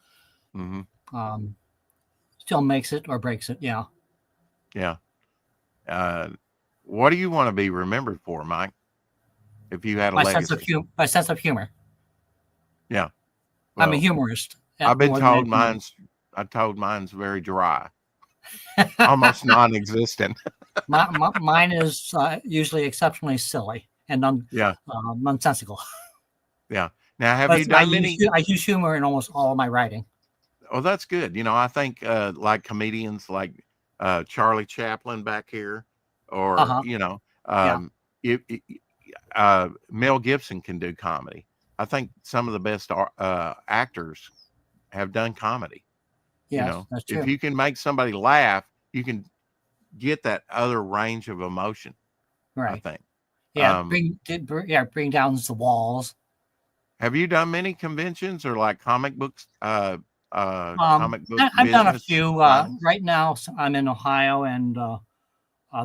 still makes it or breaks it. Yeah. Yeah. What do you want to be remembered for, Mike? If you had a legacy? My sense of humor. Yeah. Well, I'm a humorist. I've been told mine's very dry, almost non-existent. Mine is usually exceptionally silly and nonsensical. Yeah. Now, have you done any? I use humor in almost all of my writing. Oh, that's good. I think like comedians like Charlie Chaplin back here, or Uh-huh. Yeah. it, it, Mel Gibson can do comedy. I think some of the best actors have done comedy. Yes, that's If true. you can make somebody laugh, you can get that other range of emotion, I Right. think. Yeah. Um, Bring down the walls. have you done many conventions or like comic book I've done a business few. signings? Right now, I'm in Ohio, and the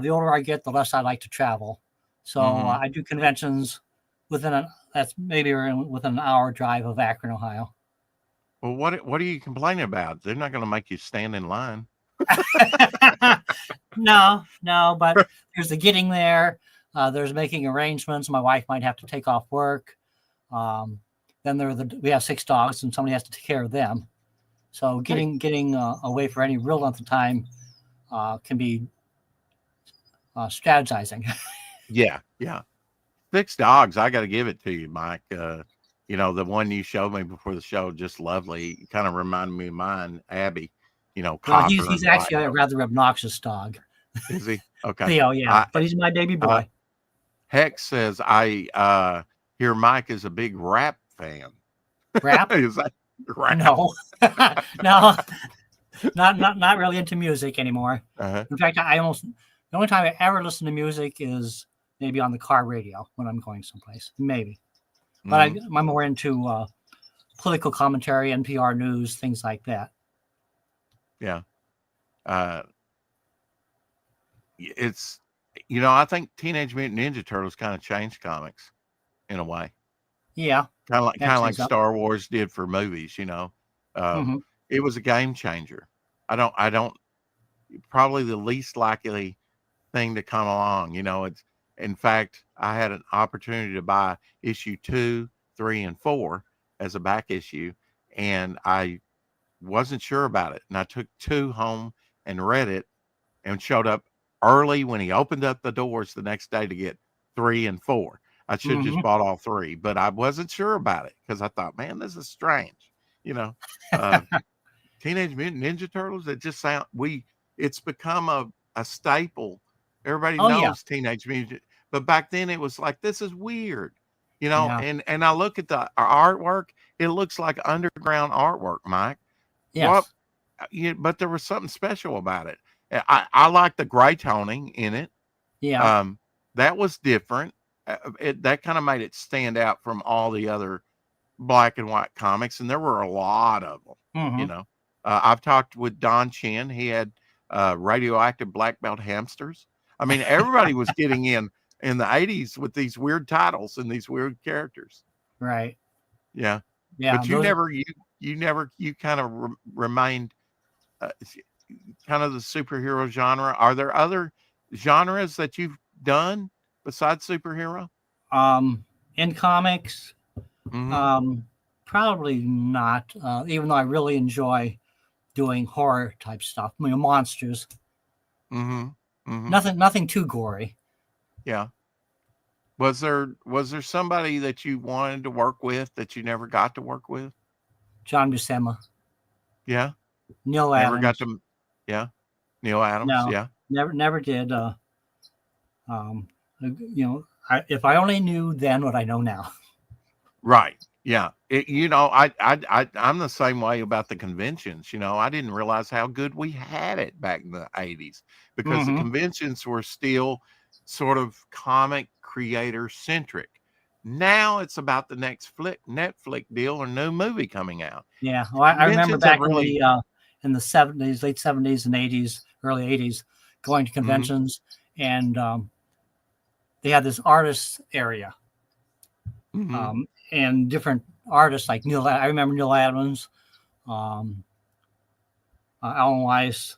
older I get, the less I like to travel. So Hmm. I do conventions that's maybe within an hour drive of Akron, Ohio. Well, what are you complaining about? They're not going to make you stand in line. No, no, but there's the getting there. There's making arrangements. My wife might have to take off work. Um, then we have 6 dogs, and somebody has to take care of them. So Hey, getting away for any real length of time can be strategizing. yeah, yeah. 6 dogs. I got to give it to you, Mike. The one you showed me before the show, just lovely. Kind of reminded me of mine, Abby. Well, he's Cocker he's and black actually a belt. rather obnoxious dog. Is he? Okay. Theo, yeah, I but he's my baby uh, boy. Hex says I hear Mike is a big rap fan. Rap? Is that rap? No, no, not really into music anymore. Uh-huh. In fact, the only time I ever listen to music is maybe on the car radio when I'm going someplace, maybe. But Hmm. I'm more into political commentary, NPR news, things like that. Yeah. Uh, it's I think Teenage Mutant Ninja Turtles kind of changed comics in a way. Yeah, Kind of actually, like so. Star Wars did for movies. Um, Hmm. it was a game changer. I don't probably the least likely thing to come along. It's in fact, I had an opportunity to buy issue 2, 3, and 4 as a back issue, and I wasn't sure about it. And I took 2 home and read it and showed up early when he opened up the doors the next day to get 3 and 4. I should have just Hmm. bought all 3, but I wasn't sure about it because I thought, man, this is strange. You know, uh, Teenage Mutant Ninja Turtles. It just it's become a staple. Everybody Oh yeah, knows Teenage Mutant, but back then it was like, this is weird. yeah, And I look at the artwork, it looks like underground artwork, Mike. What yes, but there was something special about it. I like the gray toning in it. yeah. Um, that was different. That kind of made it stand out from all the other black and white comics, and there were a lot of them. You Hmm. know, I've talked with Don Chen. He had radioactive black belt hamsters. I mean, everybody was getting in the '80s with these weird titles and these weird characters. Right. Yeah, Yeah. but Those. you kind of remained uh, kind of the superhero genre. Are there other genres that you've done besides superhero? Um, in comics, Mm-hmm. um, probably not. Even though I really enjoy doing horror type stuff, monsters. Mm-hmm. Mm-hmm. Nothing too gory. Yeah. Was there somebody that you wanted to work with that you never got to work with? John Buscema, Yeah. Neil Never got Adams. to. Yeah. Neil Adams. No, Yeah. never did. Um, if I only knew then what I know now. Right. Yeah. I'm the same way about the conventions. I didn't realize how good we had it back in the '80s because the Hmm. conventions were still sort of comic creator centric. Now it's about the next Netflix deal or new movie coming out. Yeah, well, I remember Conventions have back really. in the '70s, late '70s and '80s, early '80s, going to Mhm, conventions, and they had this artist area, mhm. and different artists like Neil. I remember Neil Adams, um, Alan Weiss,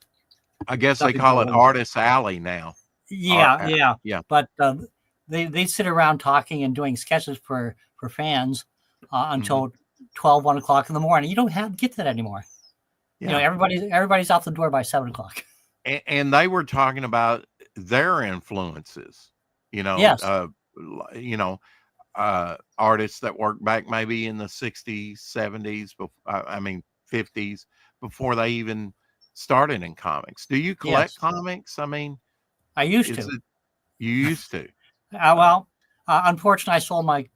I guess they Duffy call it Gold. Artist Alley now. Yeah, yeah, Yeah. but they sit around talking and doing sketches for fans Mhm. until 1 o'clock in the morning. You don't get that anymore. Yeah. Everybody's out the door by 7 o'clock. And they were talking about their influences, you know, Yes. uh, artists that worked back maybe in the '60s, '70s, I mean '50s, before they even started in comics. Do you collect Yes, comics? I mean, I used is to. it you used to? Uh, Well, unfortunately, I sold my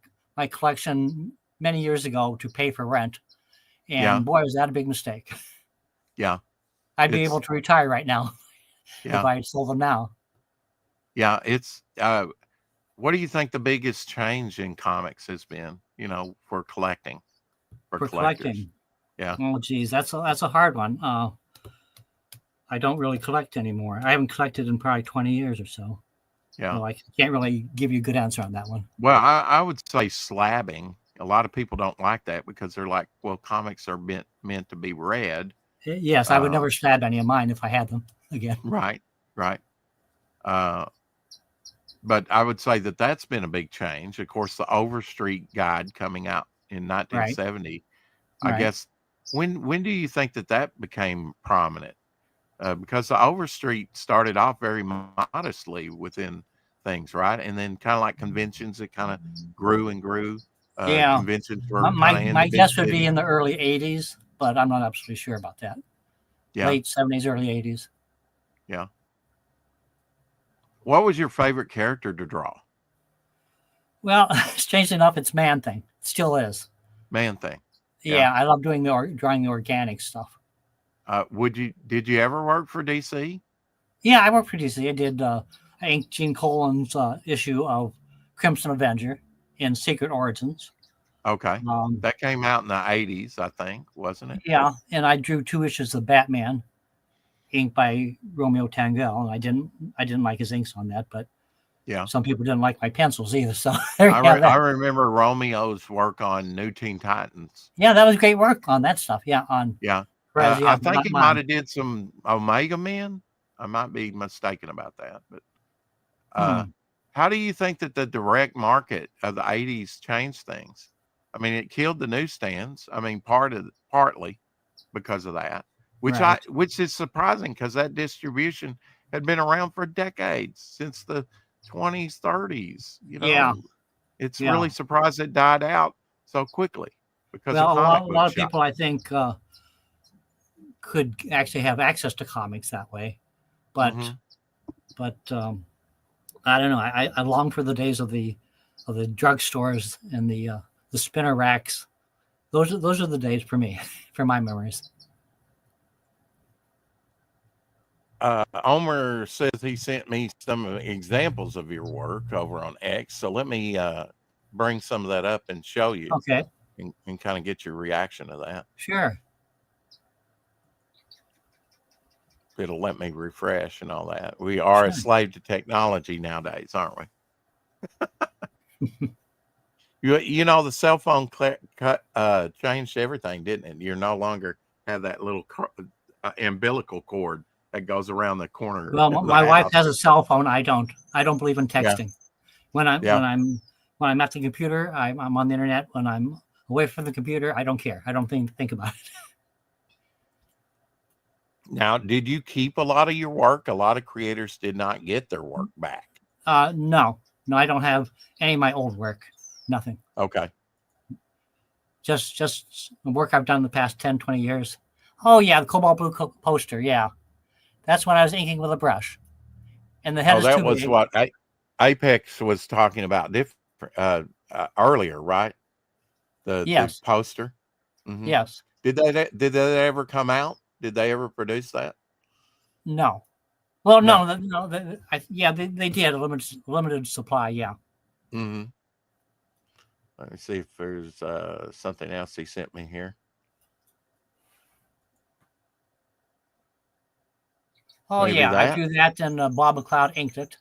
collection many years ago to pay for rent, yeah, and boy, was that a big mistake. yeah. I'd be able It's to retire right now if yeah, I had sold them now. yeah. It's what do you think the biggest change in comics has been? You know, for collecting, for For collectors. collecting, Yeah, oh geez, that's a hard one. I don't really collect anymore. I haven't collected in probably 20 years or so. yeah. So I can't really give you a good answer on that one. Well, I would say slabbing. A lot of people don't like that because they're like, well, comics are meant to be read. Yes, I would Um, never slab any of mine if I had them again. right, right. Uh, but I would say that that's been a big change. Of course, the Overstreet Guide coming out in Right, 1970. I right. guess when do you think that that became prominent? Because the Overstreet started off very modestly within things, right? And then kind of like conventions, it kind of grew and grew. Yeah, Conventions my, were kind my of in the my big guess would be cities. in the early '80s, but I'm not absolutely sure about that. Yeah, Late '70s, early '80s. yeah. What was your favorite character to draw? Well, strangely enough, it's Man Thing. It still is. Man Thing. Yeah. Yeah, I love doing drawing the organic stuff. Did you ever work for DC? Yeah, I worked for DC. I did. I inked Gene Colan's issue of Crimson Avenger in Secret Origins. Okay. Um, That came out in the 80s, I think, wasn't it? yeah, and I drew 2 issues of Batman, inked by Romeo Tangell. And I didn't like his inks on that, but Yeah. some people didn't like my pencils either. So there you have I that. remember Romeo's work on New Teen Titans. Yeah, that was great work on that stuff. Yeah, on Yeah. whereas I yeah, think he might mine. have did some Omega Men. I might be mistaken about that, but uh, Hmm, how do you think that the direct market of the 80s changed things? I mean, it killed the newsstands. I mean, partly because of that, right. which is surprising because that distribution had been around for decades, since the 20s, 30s. You Yeah, know, it's yeah. really surprised it died out so quickly because of Well, comic a book lot of shop. people I think could actually have access to comics that way, but Hmm. I don't know. I long for the days of the drugstores and the spinner racks. Those are the days for me, for my memories. Omer says he sent me some examples of your work over on X. So let me bring some of that up and show you, Okay, and kind of get your reaction to that. sure. If it'll let me refresh and all that. We are a Sure. slave to technology nowadays, aren't we? You know, the cell phone changed everything, didn't it? You're no longer have that little umbilical cord that goes around the corner Well, of the my wife house. has a cell phone. I don't. I don't believe in Yeah, texting. When I'm yeah. when I'm when I'm at the computer, I'm on the internet. When I'm away from the computer, I don't care. I don't think about it. Now, did you keep a lot of your work? A lot of creators did not get their work back. No, no, I don't have any of my old work. Nothing. Okay. Just the work I've done in the past 10, 20 years. Oh yeah, the cobalt blue poster. Yeah, that's when I was inking with a brush, and the head Oh, is that too was big. what Apex was talking about earlier, right? The Yes, poster. Hmm. yes. Did they ever come out? Did they ever produce that? No. Well, No. no, no. Yeah, they did a limited supply. Yeah. Hmm. Let me see if there's something else he sent me here. Oh Maybe yeah, I that. drew that, and Bob McLeod inked it.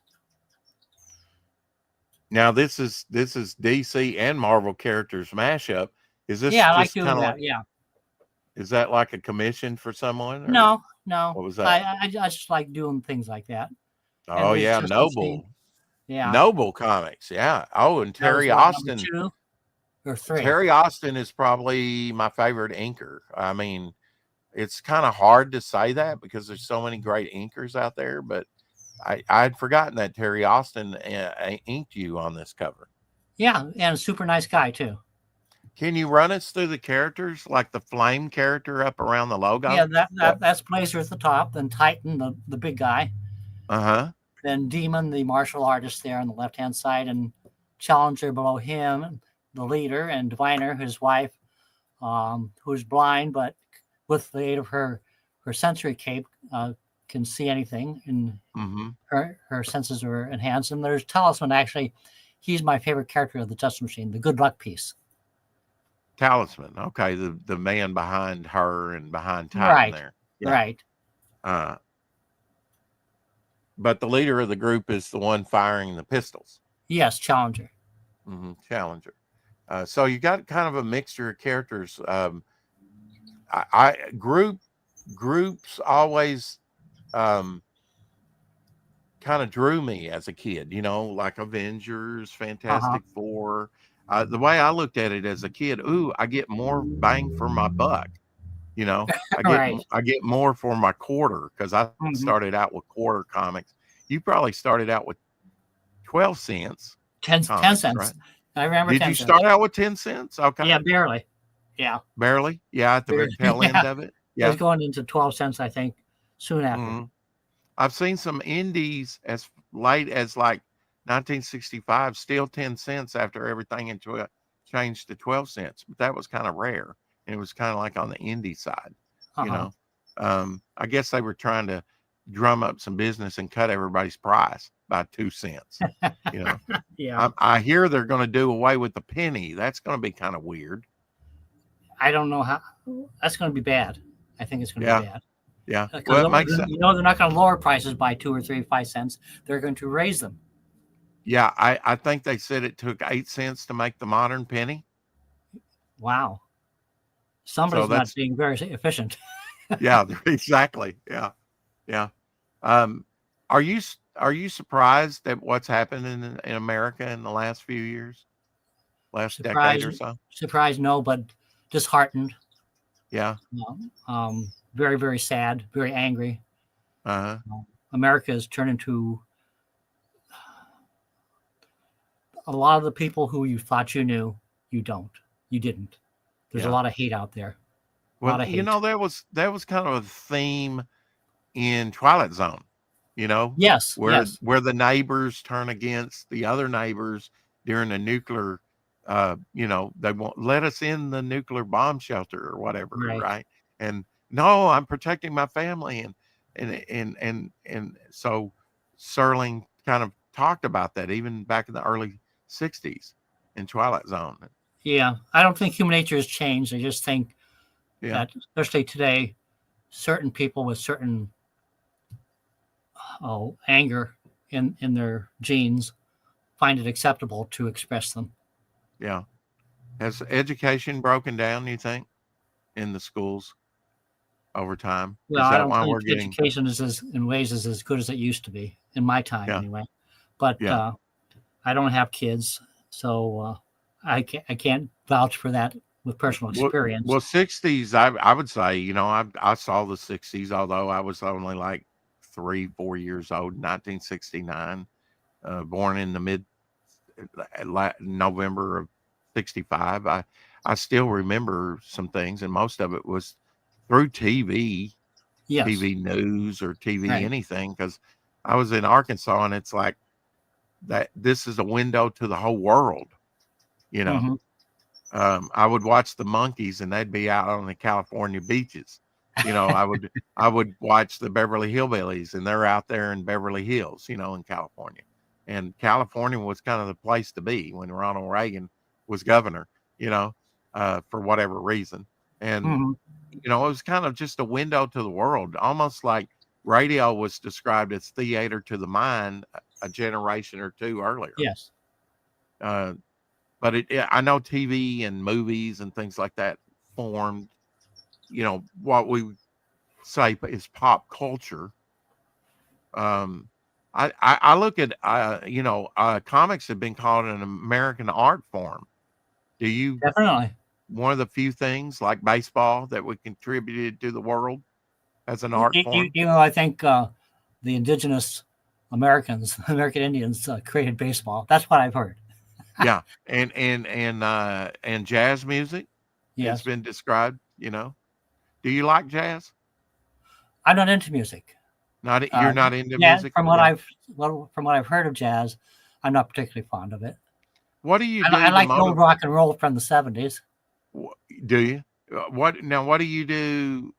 Now this is DC and Marvel characters mashup. Is this Yeah, I like just doing kind of like, that. Yeah. is that like a commission for someone, or No, no. what was that? I just like doing things like that, and Oh it's yeah, just to see. Yeah, Noble Comics. Yeah. Oh, and that was Terry what, number Austin. 2 or 3. Terry Austin is probably my favorite inker. I mean, it's kind of hard to say that because there's so many great inkers out there, but I'd forgotten that Terry Austin inked you on this cover. Yeah, and a super nice guy too. Can you run us through the characters, like the flame character up around the Yeah, logo? that's Blazer at the top, then Titan, the big guy, Uh-huh. then Demon, the martial artist there on the left hand side, and Challenger below him, the leader, and Diviner, his wife, who's blind, but with the aid of her sensory cape, can see anything, and Mm-hmm. her senses are enhanced. And there's Talisman. Actually, he's my favorite character of the Justice Machine, the good luck piece. Talisman. Okay, the man behind her and behind Titan Right, there. Yeah. right. Uh, but the leader of the group is the one firing the pistols. Yes, Challenger. Mm-hmm. Challenger. So you got kind of a mixture of characters. Groups always kind of drew me as a kid, like Avengers, Uh-huh. Fantastic Four. The way I looked at it as a kid, I get more bang for my buck. Right. I get more for my quarter, because I Mm-hmm. started out with quarter comics. You probably started out with 12 cents 10 comics, cents. right? I remember Did 10 you cents. start out with 10 cents? Okay. Yeah, barely. Yeah. Barely? Yeah, at the Barely. tail end Yeah. of it. It was Yeah. going into 12 cents, I think, soon after. Mhm. I've seen some indies as late as like 1965, still 10 cents after everything changed to 12 cents. But that was kind of rare. And it was kind of like on the indie side, you Uh-huh. know. I guess they were trying to drum up some business and cut everybody's price by 2 cents. You know, Yeah. I hear they're going to do away with the penny. That's going to be kind of weird. I don't know how. That's going to be bad. I think it's going to be Yeah. bad. Yeah. Because Well, it makes sense. they're not going to lower prices by 2 or 3, 5 cents. They're going to raise them. Yeah. I think they said it took 8 cents to make the modern penny. Wow. So Somebody's not that's, being very efficient. yeah, exactly. Yeah. Yeah. Um, are you surprised at what's happened in America in the last few years, last decade or so? Surprised, no, but disheartened. Yeah. Very, very sad, very angry. Uh-huh. America has turned into a lot of the people who you thought you knew, you don't. You didn't. There's a lot of hate out there. A Well, lot of hate. that was kind of a theme in Twilight Zone, Yes, where yes. the neighbors turn against the other neighbors during a nuclear, they won't let us in the nuclear bomb shelter or whatever, Right. right? And no, I'm protecting my family, and so Serling kind of talked about that even back in the early '60s in Twilight Zone. Yeah. I don't think human nature has changed. I just think Yeah, that, especially today, certain people with certain anger in their genes find it acceptable to express them. yeah. Has education broken down, you think, in the schools over time? Well, Is I that don't why think we're getting? education is as good as it used to be in my time, Yeah, anyway. But yeah. I don't have kids, so I can't vouch for that with personal experience. Well, '60s, I would say, I saw the '60s, although I was only like 3, 4 years old, 1969, born in the mid November of '65. I still remember some things, and most of it was through TV, Yes, TV news or TV right. anything, because I was in Arkansas, and it's like that. This is a window to the whole world, you know. Hmm. I would watch the monkeys, and they'd be out on the California beaches. I would watch the Beverly Hillbillies, and they're out there in Beverly Hills, in California. And California was kind of the place to be when Ronald Reagan was governor, for whatever reason. And Hmm. it was kind of just a window to the world, almost like radio was described as theater to the mind a generation or two earlier. Yes. Uh, but I know TV and movies and things like that formed, what we say is pop culture. I look at, comics have been called an American art form. Do you, Definitely. one of the few things like baseball that we contributed to the world as an art form? I think the indigenous Americans, American Indians, created baseball. That's what I've heard. Yeah, and jazz music. It's Yes. been described. Do you like jazz? I'm not into music. You're not into Yeah, music. from what Yeah. I've heard of jazz, I'm not particularly fond of it. What do you I do to like the old motivate? rock and roll from the 70s. Do you? What do you do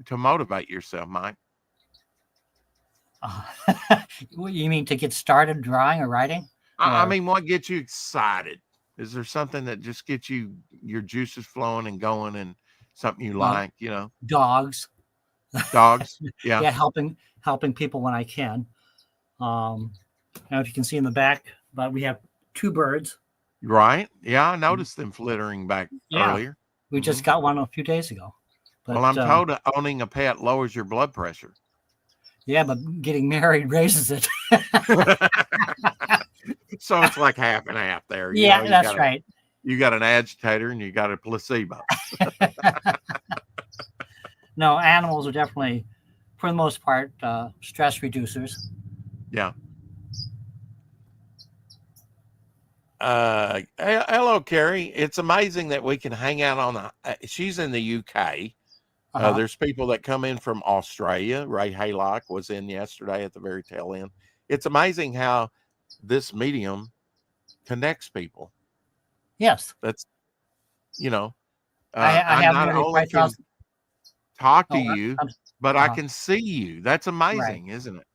to motivate yourself, Mike? Uh, what you mean to get started drawing or writing? I Or mean, what gets you excited? Is there something that just gets your juices flowing and going, and something you uh, like? dogs? Dogs. Yeah. Yeah, helping people when I can. Now if you can see in the back, but we have two birds. Right. Yeah, I noticed them flittering back Yeah, earlier. we Hmm. just got one a few days ago. Well, But I'm told that owning a pet lowers your blood pressure. yeah, but getting married raises it. So it's like half and half there. Yeah, that's right. You got an agitator and you got a placebo. No, animals are definitely, for the most part, stress reducers. Yeah. Hello, Carrie. It's amazing that we can hang out on she's in the UK. Uh-huh. There's people that come in from Australia. Ray Haylock was in yesterday at the very tail end. It's amazing how this medium connects people. Yes, That's, you know, I I have not nearly only can 5,000. talk to Oh, you, I'm, but I uh-huh. can see you. That's Right. amazing, isn't it?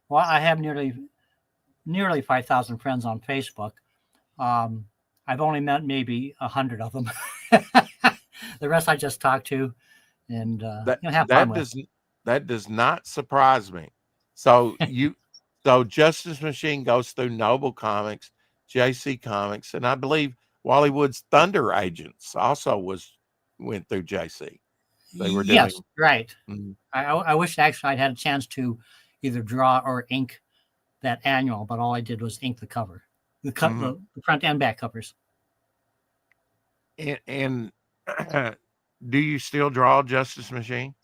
Well, I have nearly 5,000 friends on Facebook. Um, I've only met maybe 100 of them. The rest I just talk to and That have fun that with. does that does not surprise me. So Justice Machine goes through Noble Comics, JC Comics, and I believe Wally Wood's Thunder Agents also went through JC. They were Yes, doing. right. Mhm, I wish actually I'd had a chance to either draw or ink that annual, but all I did was ink the cover, mhm. the front and back covers. And do you still draw Justice Machine?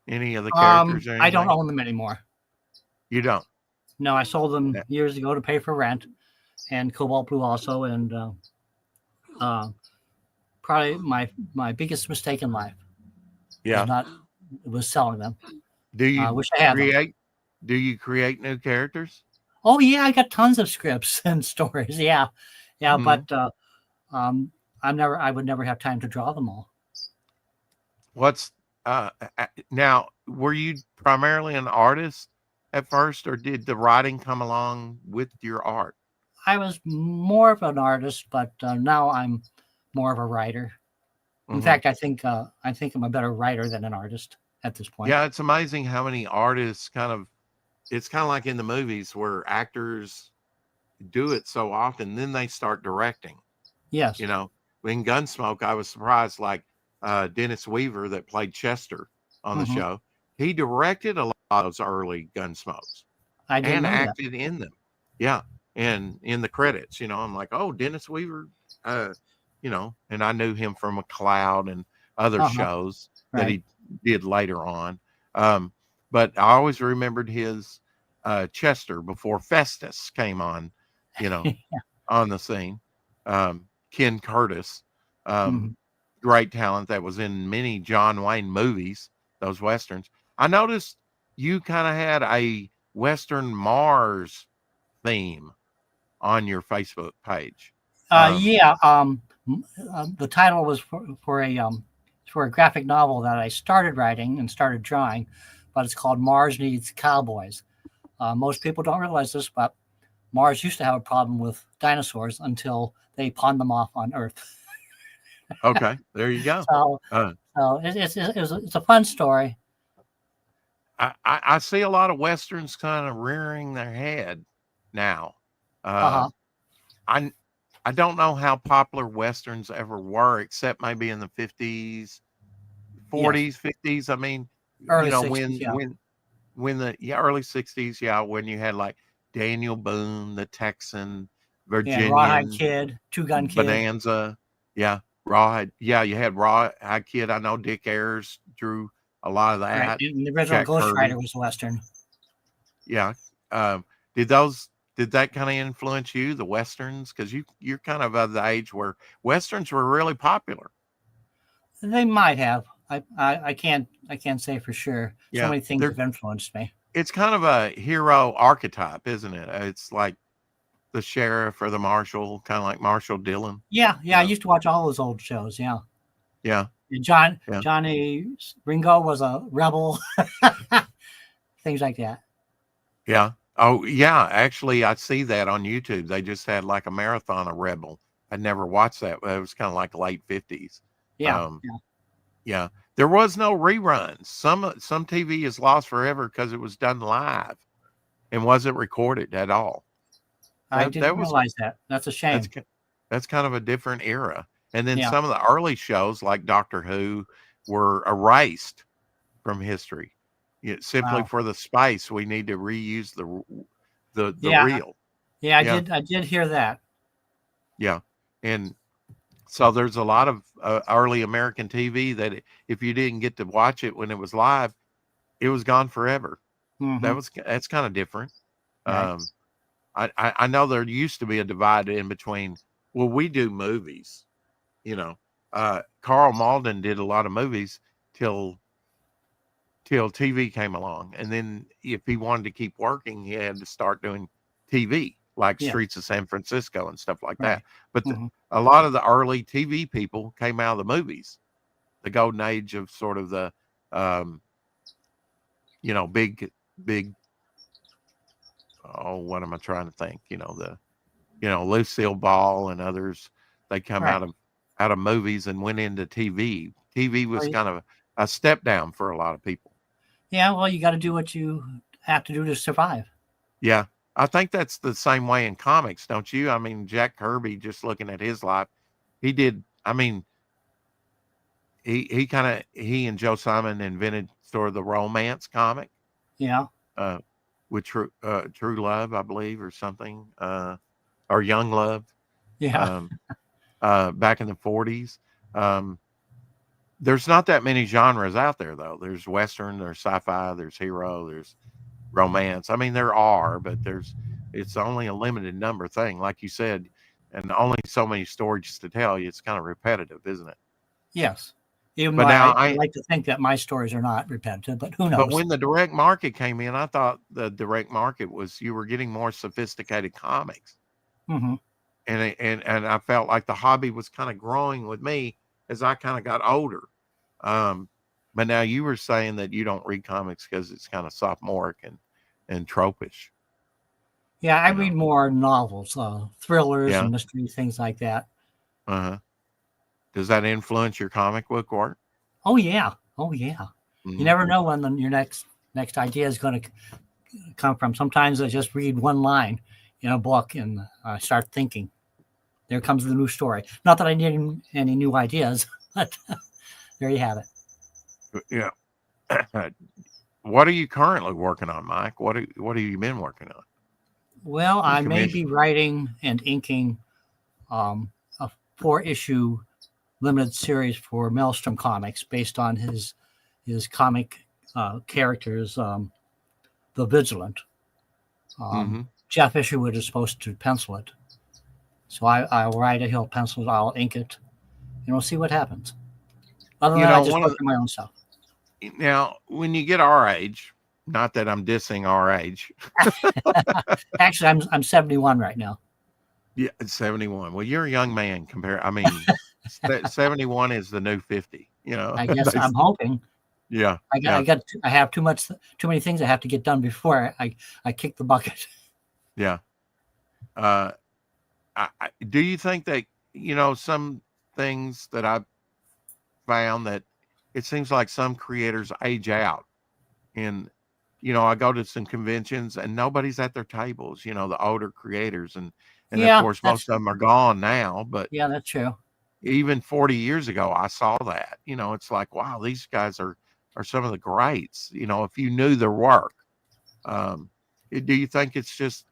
Any of the characters or I don't anything? own them anymore. You don't. No, I sold them Yeah. years ago to pay for rent, and Cobalt Blue also, and uh, probably my biggest mistake in life was Yeah. not was selling them. Do I you wish I had them. create? Do you create new characters? Oh yeah, I got tons of scripts and stories. Yeah, yeah, Mhm. but um, I would never have time to draw them all. What's now? Were you primarily an artist at first, or did the writing come along with your art? I was more of an artist, but now I'm more of a writer. In Hmm. fact, I think I'm a better writer than an artist at this point. Yeah, it's amazing how many artists it's kind of like in the movies where actors do it so often, then they start directing. Yes. You know, in Gunsmoke, I was surprised, like Dennis Weaver that played Chester on the Hmm. show. He directed a lot of those early Gunsmokes I didn't and know that. acted in them. Yeah. And in the credits, I'm like, oh, Dennis Weaver, uh, and I knew him from McCloud and other Uh-huh. shows that Right. he did later on. Um, but I always remembered his Chester before Festus came on, you know, on the scene. Ken Curtis, um, Hmm. great talent that was in many John Wayne movies, those Westerns. I noticed you kind of had a Western Mars theme on your Facebook page. Um, Yeah. The title was for a graphic novel that I started writing and started drawing, but it's called Mars Needs Cowboys. Most people don't realize this, but Mars used to have a problem with dinosaurs until they pawned them off on Earth. okay, there you go. So, Uh, it's a fun story. I see a lot of Westerns kind of rearing their head now. Uh Uh, huh. I I don't know how popular Westerns ever were, except maybe in the 50s, Yes. 40s, 50s. I mean, Early when 60s. Yeah. early 60s, yeah, when you had like Daniel Boone, the Texan, Yeah. Rawhide Virginian, Kid, Two Gun Kid. Bonanza, yeah, Rawhide, yeah, you had Rawhide Kid. I know Dick Ayers drew a lot of Right. that. And the original Jack Ghost Rider Kirby, was a Western. yeah. Um, did those did that kind of influence you, the Westerns? Because you're kind of the age where Westerns were really popular. They might have. I can't say for sure. So Yeah. many things have influenced me. It's kind of a hero archetype, isn't it? It's like the sheriff or the marshal, kind of like Marshall Dillon. Yeah. I used to watch all those old shows. Yeah. Yeah. Johnny Ringo was a rebel. Things like that. Yeah. Oh, yeah. Actually, I see that on YouTube. They just had like a marathon of Rebel. I never watched that. It was kind of like late 50s. Yeah. Yeah. There was no reruns. Some TV is lost forever because it was done live and wasn't recorded at all. I didn't realize that. That's a shame. That's kind of a different era. And then some of the early shows like Doctor Who were erased from history. Simply for the spice, we need to reuse the reel. Yeah, I did hear that. Yeah. And so there's a lot of early American TV that if you didn't get to watch it when it was live, it was gone forever. Mm-hmm. That's kind of different. Right. I know there used to be a divide in between. Well, we do movies, Carl Malden did a lot of movies till TV came along, and then if he wanted to keep working, he had to start doing TV, like Streets of San Francisco and stuff like that. But a lot of the early TV people came out of the movies, the golden age of sort of the, big. Oh, what am I trying to think? Lucille Ball and others. They come out of movies and went into TV. TV was kind of a step down for a lot of people. Yeah, well, you got to do what you have to do to survive. Yeah, I think that's the same way in comics, don't you? I mean, Jack Kirby, just looking at his life, he did. I mean, he and Joe Simon invented sort of the romance comic. Yeah. With True Love, I believe, or something, or Young Love. Yeah. Back in the 40s. There's not that many genres out there, though. There's Western, there's sci-fi, there's hero, there's romance. I mean, there are, but it's only a limited number thing, like you said, and only so many stories to tell you. It's kind of repetitive, isn't it? Yes. Even though I like to think that my stories are not repetitive, but who knows? But when the direct market came in, I thought the direct market was you were getting more sophisticated comics. Mm-hmm. And I felt like the hobby was kind of growing with me as I kind of got older. But now you were saying that you don't read comics because it's kind of sophomoric and tropish. Yeah, I read more novels, thrillers and mystery, things like that. Uh-huh. Does that influence your comic book work? Oh yeah. Mm-hmm. You never know when your next idea is going to come from. Sometimes I just read one line in a book and I start thinking. There comes the new story. Not that I need any new ideas, but there you have it. Yeah. What are you currently working on, Mike? What have you been working on? Well, I may be writing and inking a 4-issue limited series for Maelstrom Comics based on his comic characters, The Vigilant. Jeff Isherwood is supposed to pencil it. So I'll write it, he'll pencil it, I'll ink it, and we'll see what happens. Other than that, I just work on my own stuff. Now, when you get our age, not that I'm dissing our age. Actually, I'm 71 right now. Yeah, 71. Well, you're a young man compared. I mean, 71 is the new 50. I guess I'm hoping. Yeah. I have too many things I have to get done before I kick the bucket. Yeah. Do you think that some things that I've found that it seems like some creators age out, and I go to some conventions and nobody's at their tables, the older creators, and of course most of them are gone now, but yeah, that's true. Even 40 years ago I saw that. It's like, wow, these guys are some of the greats, if you knew their work. Do you think it's just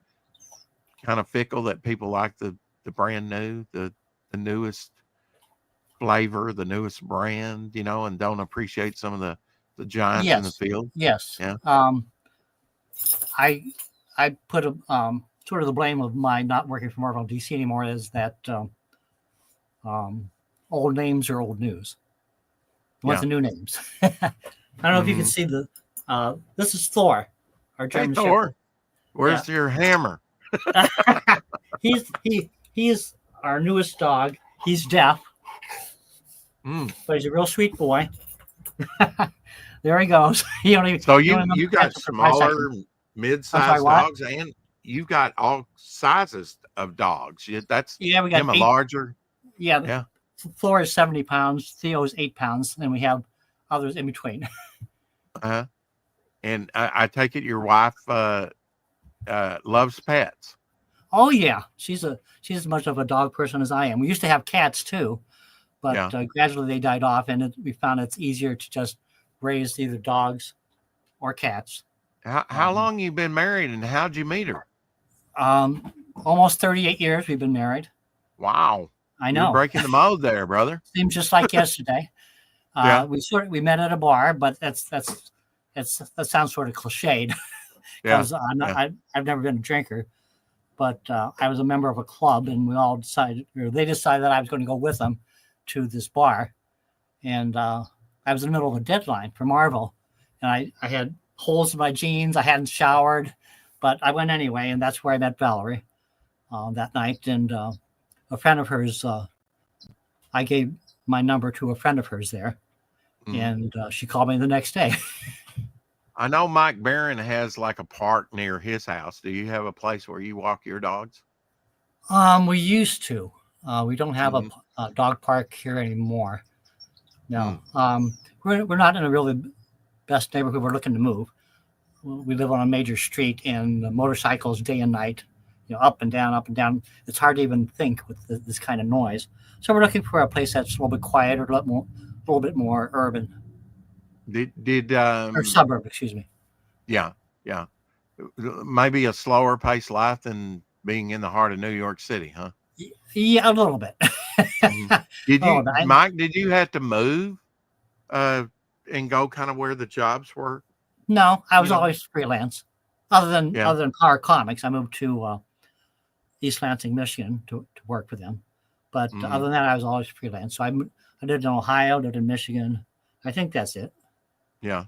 kind of fickle that people like the brand new, the newest flavor, the newest brand, and don't appreciate some of the giants in the field? Yes. Yeah. I put a sort of the blame of my not working for Marvel DC anymore is that old names are old news. I want the new names. I don't know if you can see the. This is Thor, our Hey, German Thor, Shepherd. where's your hammer? He's our newest dog. He's deaf, but he's a real sweet boy. There he goes. He only So he only you remembers got answer for 5 smaller, seconds. mid-sized What? dogs, and you've got all sizes of dogs. That's Yeah, we got him a 8. larger. Yeah, Yeah. Thor is 70 pounds. Theo is 8 pounds. And we have others in between. And I take it your wife loves pets. Oh yeah, she's as much of a dog person as I am. We used to have cats too, but gradually they died off, and we found it's easier to just raise either dogs or cats. How long you been married, and how'd you meet her? Almost 38 years we've been married. Wow, I know. You're breaking the mold there, brother. Seems just like yesterday. We met at a bar, but that sounds sort of cliched because I've never been a drinker. But I was a member of a club, and they decided that I was going to go with them to this bar. And I was in the middle of a deadline for Marvel. And I had holes in my jeans. I hadn't showered, but I went anyway. And that's where I met Valerie that night. And a friend of hers, I gave my number to a friend of hers there. And she called me the next day. I know Mike Barron has like a park near his house. Do you have a place where you walk your dogs? We used to. We don't have a dog park here anymore. No. We're not in a really best neighborhood. We're looking to move. We live on a major street, and the motorcycles day and night, up and down, up and down. It's hard to even think with this kind of noise. So we're looking for a place that's a little bit quieter, a little bit more urban. Or suburb, excuse me. Yeah. Maybe a slower paced life than being in the heart of New York City, huh? Yeah, a little bit. Mike, did you have to move and go kind of where the jobs were? No, I was always freelance. Other than Power Comics, I moved to East Lansing, Michigan to work for them. But other than that, I was always freelance. So I lived in Ohio, lived in Michigan. I think that's it. Yeah.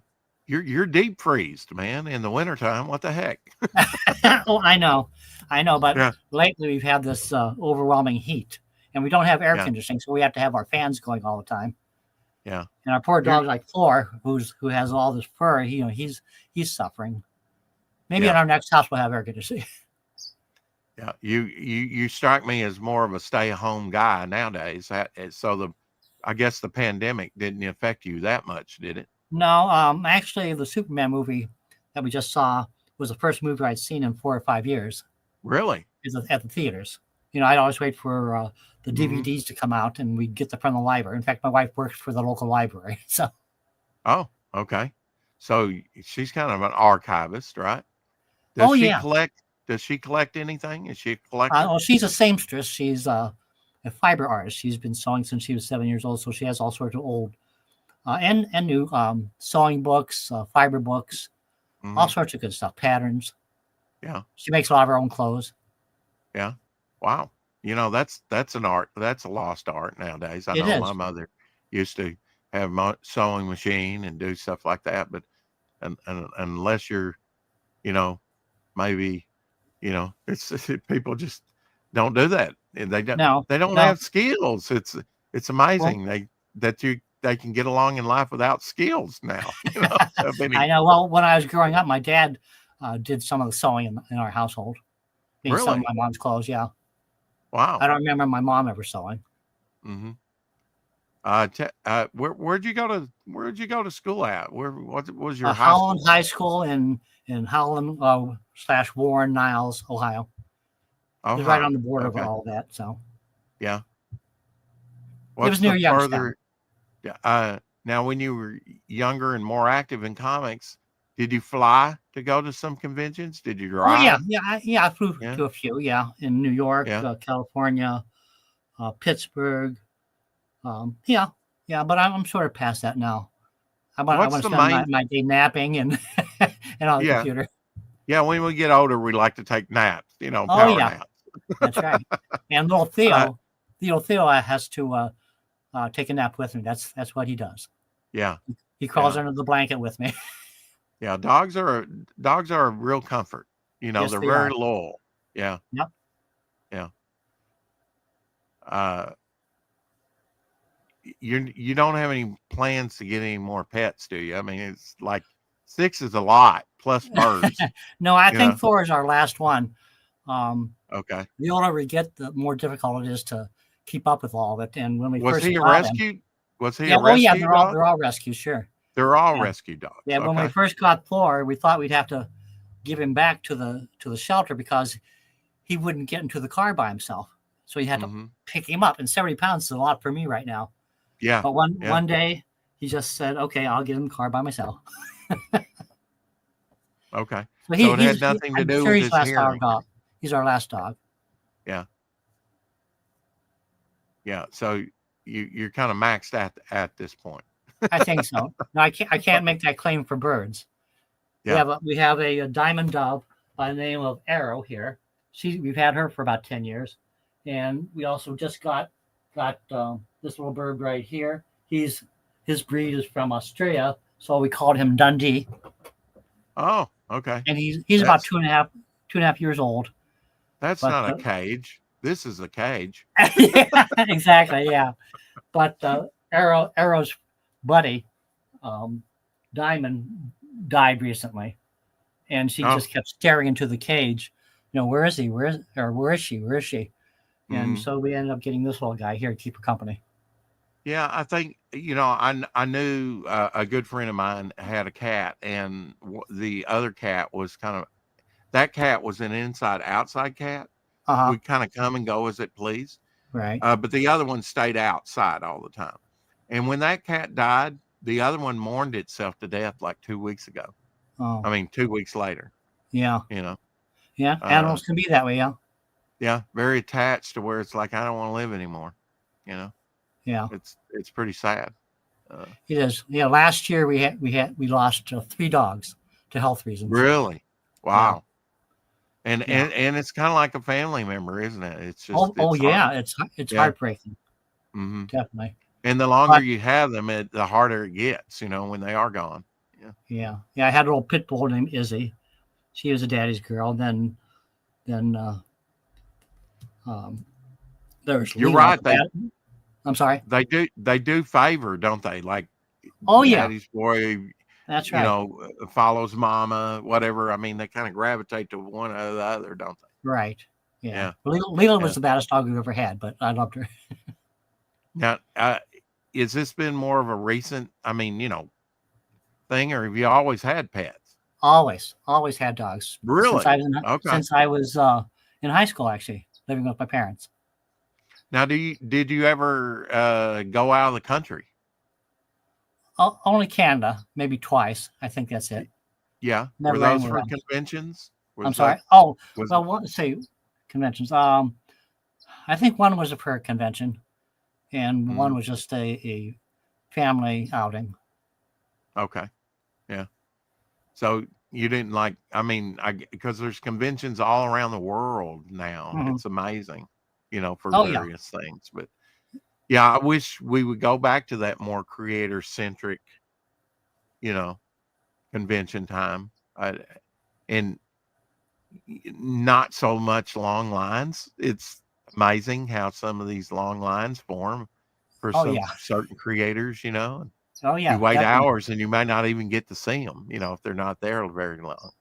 You're deep freezed, man, in the wintertime. What the heck? Oh, I know. But lately we've had this overwhelming heat, and we don't have air conditioning, so we have to have our fans going all the time. Yeah. And our poor dog like Thor, who has all this fur, he's suffering. Maybe in our next house we'll have air conditioning. Yeah. You strike me as more of a stay-at-home guy nowadays. I guess the pandemic didn't affect you that much, did it? No, actually, the Superman movie that we just saw was the first movie I'd seen in 4 or 5 years. Really? At the theaters. I'd always wait for the DVDs to come out, and we'd get them from the library. In fact, my wife works for the local library. So. Oh, okay. So she's kind of an archivist, right? Does she collect anything? Is she a collector? She's a seamstress. She's a fiber artist. She's been sewing since she was 7 years old, so she has all sorts of old and new sewing books, fiber books, all sorts of good stuff, patterns. Yeah. She makes a lot of her own clothes. Yeah. Wow. That's an art. That's a lost art nowadays. I know my mother used to have a sewing machine and do stuff like that, but unless you're, maybe, it's people just don't do that. And they don't have skills. It's amazing they can get along in life without skills now. I know. Well, when I was growing up, my dad did some of the sewing in our household. Made some of my mom's clothes. Yeah. Wow. I don't remember my mom ever sewing. Mm-hmm. Where'd you go to school at? What was your high Holland school? High School in Holland / Warren, Niles, Ohio. It was right on the border of all that. So. Yeah. It was near Youngstown. Now, when you were younger and more active in comics, did you fly to go to some conventions? Did you drive? Oh yeah. I flew to a few. Yeah, in New York, California, Pittsburgh. But I'm sort of past that now. I want to spend my day napping and and on the computer. Yeah, when we get older, we like to take naps, Oh power yeah, naps. that's right. And little Uh, Theo has to take a nap with me. That's what he does. yeah, He crawls yeah, under the blanket with me. yeah. Dogs are a real comfort. Yes, They're they very are. loyal. Yeah, Yep. yeah. Uh, you don't have any plans to get any more pets, do you? I mean, it's like 6 is a lot plus birds. No, I You think know. Thor is our last one. Um, Okay. the older we get, the more difficult it is to keep up with all of it. And when we Was first he a got him, rescue? Was he yeah, a oh yeah, rescue dog? they're all rescues, sure. They're all Yeah, rescue dogs. yeah. When we Okay. first got Thor, we thought we'd have to give him back to the shelter because he wouldn't get into the car by himself. So he had to Mm-hmm. pick him up, and 70 pounds is a lot for me right now. Yeah. But one Yeah. one day he just said, "Okay, I'll get in the car by myself." Okay. So So it had nothing to I'm do sure with he's his last our hearing. dog. He's our last dog. Yeah. Yeah. So you're kind of maxed at this point. I think so. No, I can't make that claim for birds. Yeah. We have a diamond dove by the name of Arrow here. We've had her for about 10 years, and we also just got this little bird right here. His breed is from Australia, so we called him Dundee, Oh, okay. and he's about That's two and a half years old. that's But not a cage. This is a cage. yeah, exactly, yeah. But Arrow's buddy, um, Diamond, died recently, and she Oh. just kept staring into the cage. Where is he? Where is she? Where is she? And Mm-hmm. so we ended up getting this little guy here to keep her company. Yeah, I think I knew a good friend of mine had a cat, and the other cat was that cat was an inside outside cat. Uh huh. Would kind of come and go as it pleased, Right. but the other one stayed outside all the time. And when that cat died, the other one mourned itself to death like 2 weeks ago. Oh, I mean, 2 weeks later. yeah, You know, yeah. uh, Animals can be that way. Yeah, yeah, very attached to where it's like I don't want to live anymore. You know, yeah. it's pretty sad. Uh, It is. Yeah. Last year we lost 3 dogs to health reasons. really, Yeah, wow. And yeah. it's kind of like a family member, isn't it? It's just Oh it's hard. yeah. It's Yeah. heartbreaking. Hmm. Definitely. And the longer But you have them, the harder it gets. When they are gone. Yeah. yeah, yeah. I had a little pit bull named Izzy. She was a daddy's girl. Then um, there was You're Lena. right. I'm sorry. They do favor, don't they? Like Oh yeah, daddy's boy, that's right. follows mama, whatever. I mean, they kind of gravitate to one or the other, don't they? Right. Yeah. Yeah. Leela was Yeah. the baddest dog we've ever had, but I loved her. Now, has this been more of a recent, I mean, thing, or have you always had pets? Always had dogs Really? Okay. since I was in high school, actually, living with my parents. Now, did you ever go out of the country? Only Canada, maybe twice. I think that's it. Yeah. Were Never those anywhere for else. conventions? I'm Was that sorry. Oh, was well, what say conventions? I think one was a prayer convention, and one mhm. was just a family outing. Okay. Yeah. So you didn't like, I mean, because there's conventions all around the world now. Hmm. It's amazing, for Oh yeah. various things. But yeah, I wish we would go back to that more creator centric, you know, convention time. And not so much long lines. It's amazing how some of these long lines form for Oh some yeah. certain creators. Oh You yeah. wait Definitely. hours and you might not even get to see them, if they're not there very long.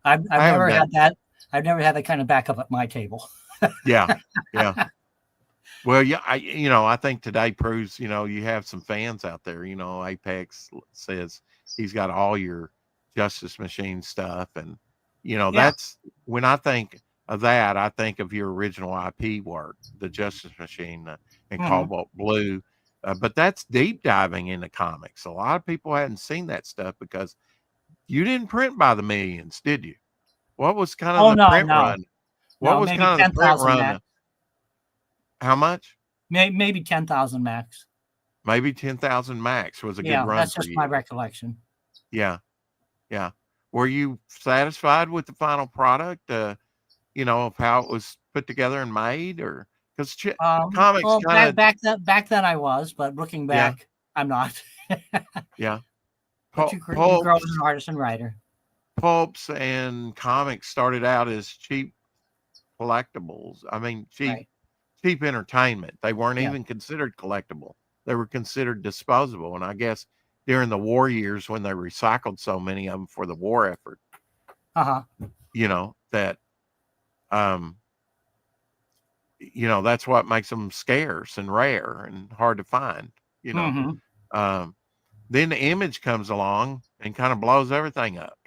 I've I haven't never had been. that. I've never had that kind of backup at my table. Yeah, yeah. Well, yeah, I think today proves, you have some fans out there. Apex says he's got all your Justice Machine stuff, and Yeah. that's when I think of that, I think of your original IP work, the Justice Machine and Hmm. Cobalt Blue. But that's deep diving into comics. A lot of people hadn't seen that stuff because you didn't print by the millions, did you? What was kind of Oh the no, print no, run? What no. was Maybe kind of the print 10,000 run? max. How much? Maybe 10,000 max. Maybe 10,000 max was a good Yeah, run that's for just my you. recollection. Yeah, yeah. were you satisfied with the final product? Of how it was put together and made, or because comics Well, kind of, back then I was, but looking yeah, back, I'm not. yeah. But you grow as an artist and writer. Pulps and comics started out as cheap collectibles. I mean, Right. cheap entertainment. They weren't Yeah. even considered collectible. They were considered disposable. And I guess during the war years, when they recycled so many of them for the war effort, Uh-huh. that um, that's what makes them scarce and rare and hard to find. You know, Mm-hmm. um, then the Image comes along and kind of blows everything up.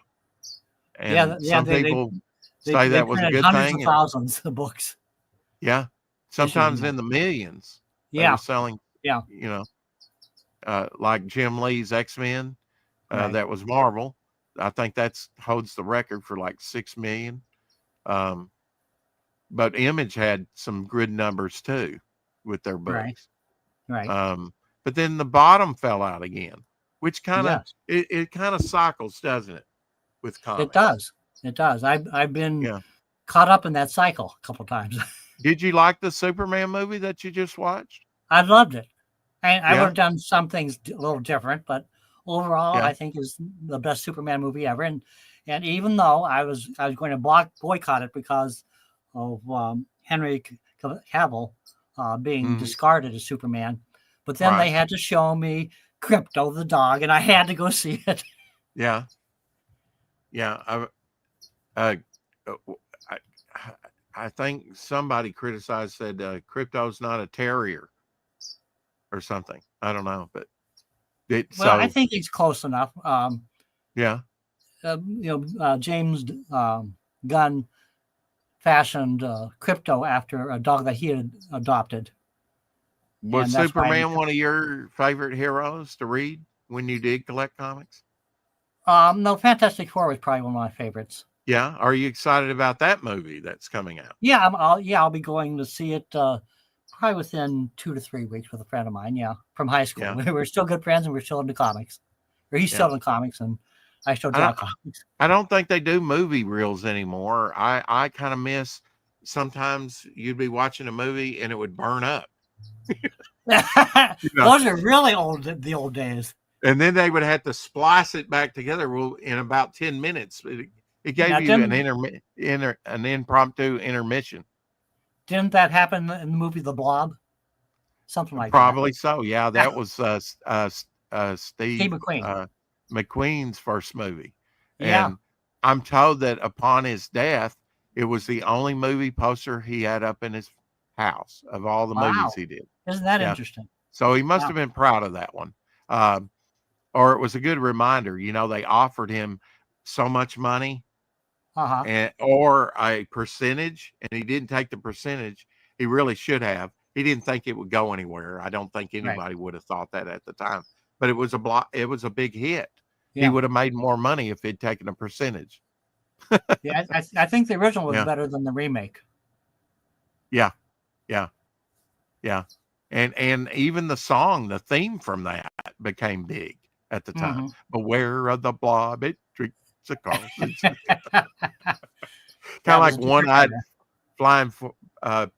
Yeah, And yeah, some people say they that was a printed good hundreds of thing, and thousands of books yeah, issued in sometimes that. in the millions they were Yeah, selling. yeah, You know, like Jim Lee's X-Men, right. that was Marvel. I think that's holds the record for like 6 million. Um, but Image had some good numbers too with their Right. books. Right. Um, but then the bottom fell out again, which kind of Yes, it kind of cycles, doesn't it, with it comics? does. It does. I've been Yeah. caught up in that cycle a couple times. Did you like the Superman movie that you just watched? I loved it. I would Yeah. have done some things a little different, but overall, Yeah. I think is the best Superman movie ever. And even though I was going to boycott it because of Henry Cavill being Mhm. discarded as Superman, but then they Right. had to show me Crypto the dog, and I had to go see it. Yeah. Yeah. Uh, I, I think somebody criticized, said Crypto's not a terrier or something. I don't know, but Well, I so think it's close enough. yeah. James Gunn fashioned Crypto after a dog that he had adopted, Was and that's why. Superman one of your favorite heroes to read when you did collect comics? No, Fantastic Four was probably one of my favorites. Yeah. Are you excited about that movie that's coming out? Yeah, I'll be going to see it probably within 2 to 3 weeks with a friend of mine. Yeah, from high school. Yeah. We're still good friends, and we're still into comics. Or he's Yeah. still in comics, and I still I draw don't, comics. I don't think they do movie reels anymore. I kind of miss, sometimes you'd be watching a movie and it would burn up. You know, Those are really old. The old days. and then they would have to splice it back together. Well, in about 10 minutes, it gave Now, you an impromptu intermission. didn't that happen in the movie The Blob? Something like that. Probably so. Yeah, that was Steve Steve McQueen. McQueen's first movie, Yeah. and I'm told that upon his death, it was the only movie poster he had up in his house of all the movies Wow. he did. Isn't that Yeah, interesting? so he must Yeah. have been proud of that one. Um, or it was a good reminder. They offered him so much money, Uh-huh. and or a percentage, and he didn't take the percentage. He really should have. He didn't think it would go anywhere. I don't think Right. anybody would have thought that at the time. But it was a big hit. He Yeah. would have made more money if he'd taken a percentage. Yeah. I think the original was Yeah. better than the remake. Yeah. Yeah. Yeah. And even the song, the theme from that became big at the time. Mm-hmm. Beware of the blob, it drinks the carpets. Kind of That was like a different one-eyed era. flying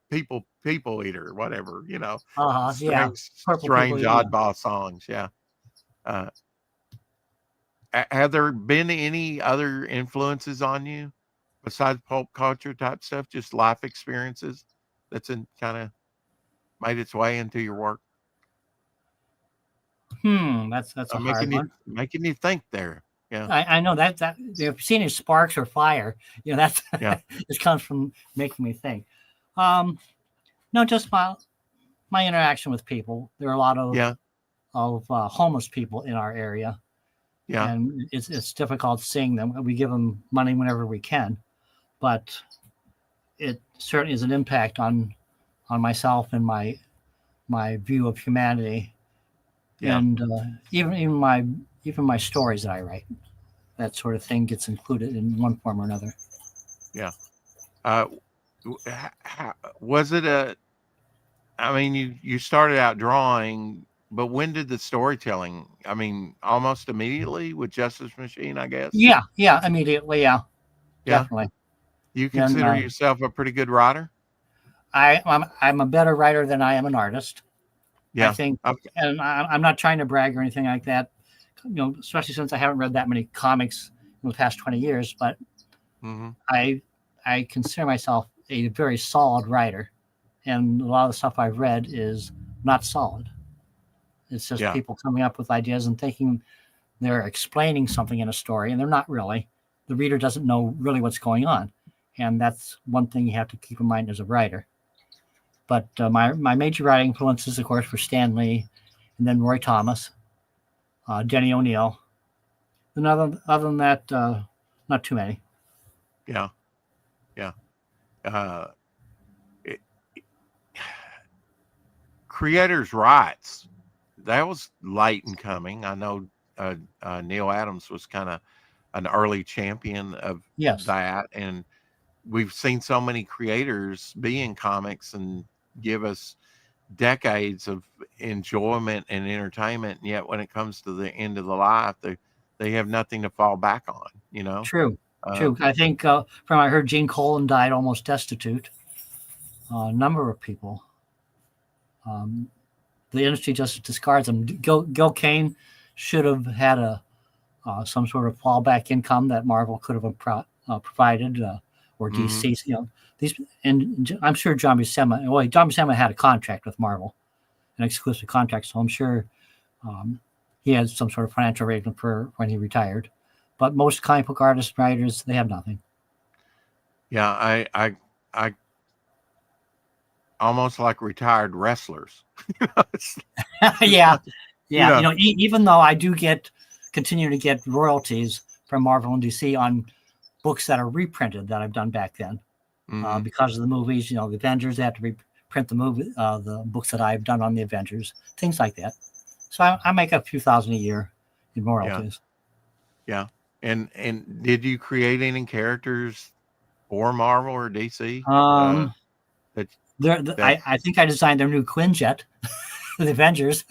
people eater, whatever, Uh-huh. Yeah. Purple people. strange Yeah. oddball songs. Yeah. Uh, have there been any other influences on you besides pulp culture type stuff, just life experiences that's in kind of made its way into your work? That's a I'm hard one. making you think there. Yeah. I know that if seeing as sparks or fire, that's Yeah. this comes from making me think. Um, no, just my interaction with people. There are a lot Yeah. of homeless people in our area, Yeah. and it's difficult seeing them. We give them money whenever we can, but it certainly is an impact on myself and my view of humanity, Yeah. and even my stories that I write. That sort of thing gets included in one form or another. Yeah. Uh, was it I mean, you started out drawing. but when did the storytelling? I mean, almost immediately with Justice Machine, I guess. Yeah, immediately, yeah, Yeah. definitely. You And consider yourself a pretty good writer? I'm a better writer than I am an artist. I Yeah. think, Okay. and I'm not trying to brag or anything like that. Especially since I haven't read that many comics in the past 20 years, but Mm-hmm. I I consider myself a very solid writer, and a lot of the stuff I've read is not solid. It's just Yeah. people coming up with ideas and thinking they're explaining something in a story, and they're not really. The reader doesn't know really what's going on, and that's one thing you have to keep in mind as a writer. But my major writing influences, of course, were Stan Lee, and then Roy Thomas, Denny O'Neil. And other than that, not too many. Yeah. Yeah. Uh, it, creators' rights. That was late in coming. I know Neil Adams was kind of an early champion of Yes, that, and we've seen so many creators be in comics and give us decades of enjoyment and entertainment, and yet when it comes to the end of the life, they have nothing to fall back on. true, Uh, true. I think from I heard Gene Colan died almost destitute. A number of people. Um, the industry just discards them. Gil Kane should have had a some sort of fallback income that Marvel could have provided, or mhm. DC. These, and I'm sure John Buscema. Well, John Buscema had a contract with Marvel, an exclusive contract, so I'm sure um, he had some sort of financial arrangement for when he retired. But most comic book artists, writers, they have nothing. Yeah, I almost like retired wrestlers. It's, it's Yeah, like, you yeah. know, Even though I do continue to get royalties from Marvel and DC on books that are reprinted that I've done back then, mhm. because of the movies. The Avengers, they have to reprint the books that I've done on the Avengers, things like that. So I make a few thousand a year in Yeah, royalties. yeah. And did you create any characters for Marvel or DC? Um, That that I think I designed their new Quinjet, the Avengers.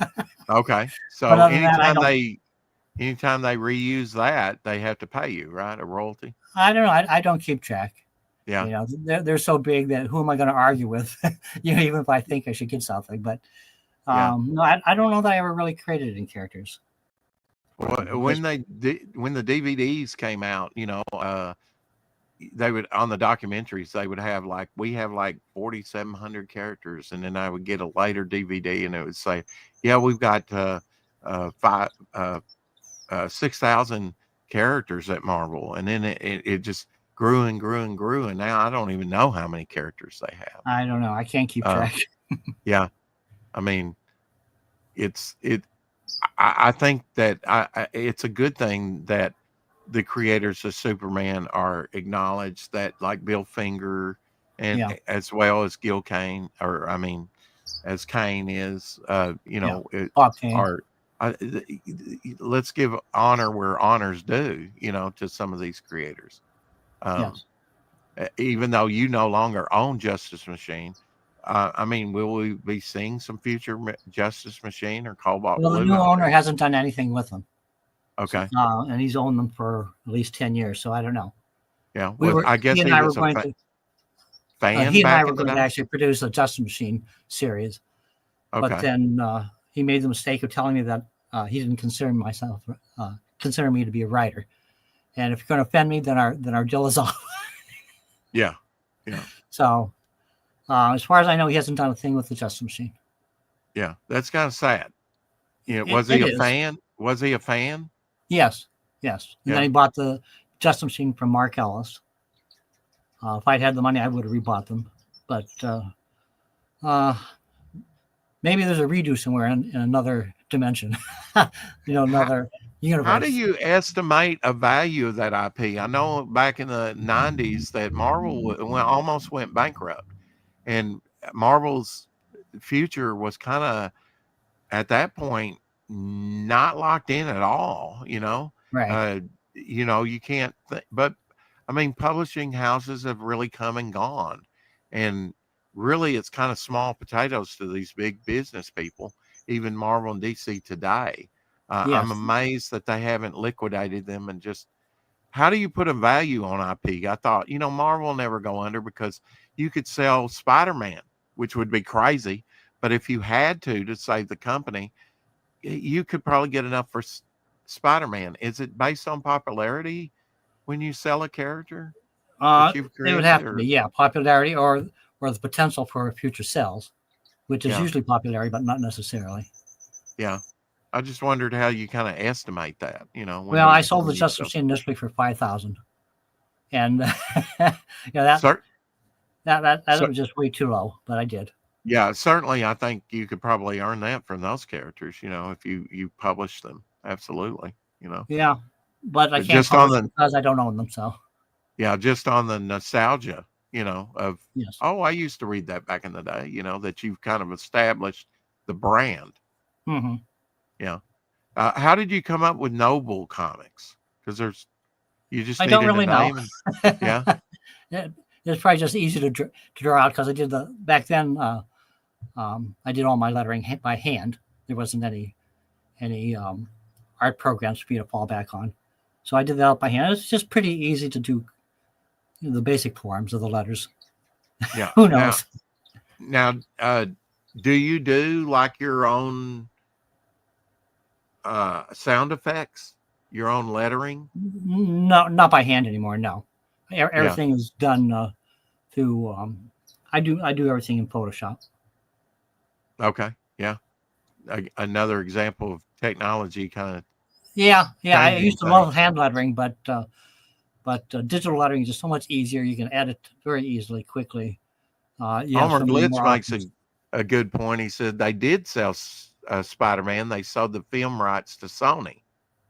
okay. But So other than that, anytime they reuse that, they have to pay you, right? A royalty. I don't know. I don't keep track. Yeah, They're so big that who am I going to argue with? Even if I think I should get something. But yeah. no, I don't know that I ever really created any characters for them because When the DVDs came out, they would on the documentaries they would have like we have like 4,700 characters, and then I would get a later DVD and it would say, yeah, we've got five 6,000 characters at Marvel, and then it just grew and grew and grew, and now I don't even know how many characters they have. I don't know. I can't keep Uh, track. yeah, I mean it's it. I think that it's a good thing that the creators of Superman are acknowledged, that like Bill Finger and Yeah, as well as Gil Kane, or I mean, as Kane is, yeah. Bob Kane. are let's give honor where honors due, to some of these creators. Um, Yes. Even though you no longer own Justice Machine, I mean, will we be seeing some future Justice Machine or Cobalt Well, the Blue new out owner there? hasn't done anything with them, so, Okay, and he's owned them for at least 10 years. So I don't know. yeah. We were I he guess and he I were was a going to fan he and I back were in the going to day. actually produce a Justice Machine series, but Okay. then he made the mistake of telling me that he didn't consider me to be a writer. And if you're going to offend me, then our deal is off. Yeah. Yeah. So as far as I know, he hasn't done a thing with the Justice Machine. Yeah. That's kind of sad. It, Was he it a is. fan? Was he a fan? Yes, yes. And then Yeah. he bought the Justice Machine from Mark Ellis. If I'd had the money, I would have rebought them. But uh, maybe there's a redo somewhere in another dimension, How, another how do universe. you estimate a value of that IP? I know back in the 90s that Marvel almost went bankrupt, and Marvel's future was kind of at that point not locked in at all. Right. uh, you can't. But I mean, publishing houses have really come and gone, and really, it's kind of small potatoes to these big business people. even Marvel and DC today. I'm Yes. amazed that they haven't liquidated them and just. How do you put a value on IP? I thought, Marvel will never go under because you could sell Spider-Man, which would be crazy. But if you had to save the company, you could probably get enough for Spider-Man. Is it based on popularity when you sell a character that you've It would created? have to be, Or yeah, popularity or the potential for future sales, which is yeah, usually popularity, but not necessarily. yeah. I just wondered how you kind of estimate that, Well, I sold when the you Justice sell. Machine initially for 5,000, and that Cer- that cer- was just way too low, but I did. yeah, certainly. I think you could probably earn that from those characters, if you publish them. Absolutely, Yeah, but I but can't just on publish the because I don't own them. So yeah, just on the nostalgia, of, yes. oh, I used to read that back in the day, that you've kind of established the brand. Hmm. Yeah. How did you come up with Noble Comics? Because you just I don't needed a really know. name, and yeah, It's probably just easy to draw out because I did back then. I did all my lettering by hand. There wasn't any art programs for me to fall back on, so I did that by hand. It's just pretty easy to do the basic forms of the letters. yeah. Who Now, knows? now, do you do like your own sound effects, your own lettering? No, not by hand anymore. No, Yeah. everything is done through. I do everything in Photoshop. Okay. Yeah. Another example of technology kind of Yeah, yeah. I changing used to love things. hand lettering, but digital lettering is just so much easier. You can edit very easily, quickly. You have Homer so many Blitz more makes options. a good point. He said they did sell Spider-Man. They sold the film rights to Sony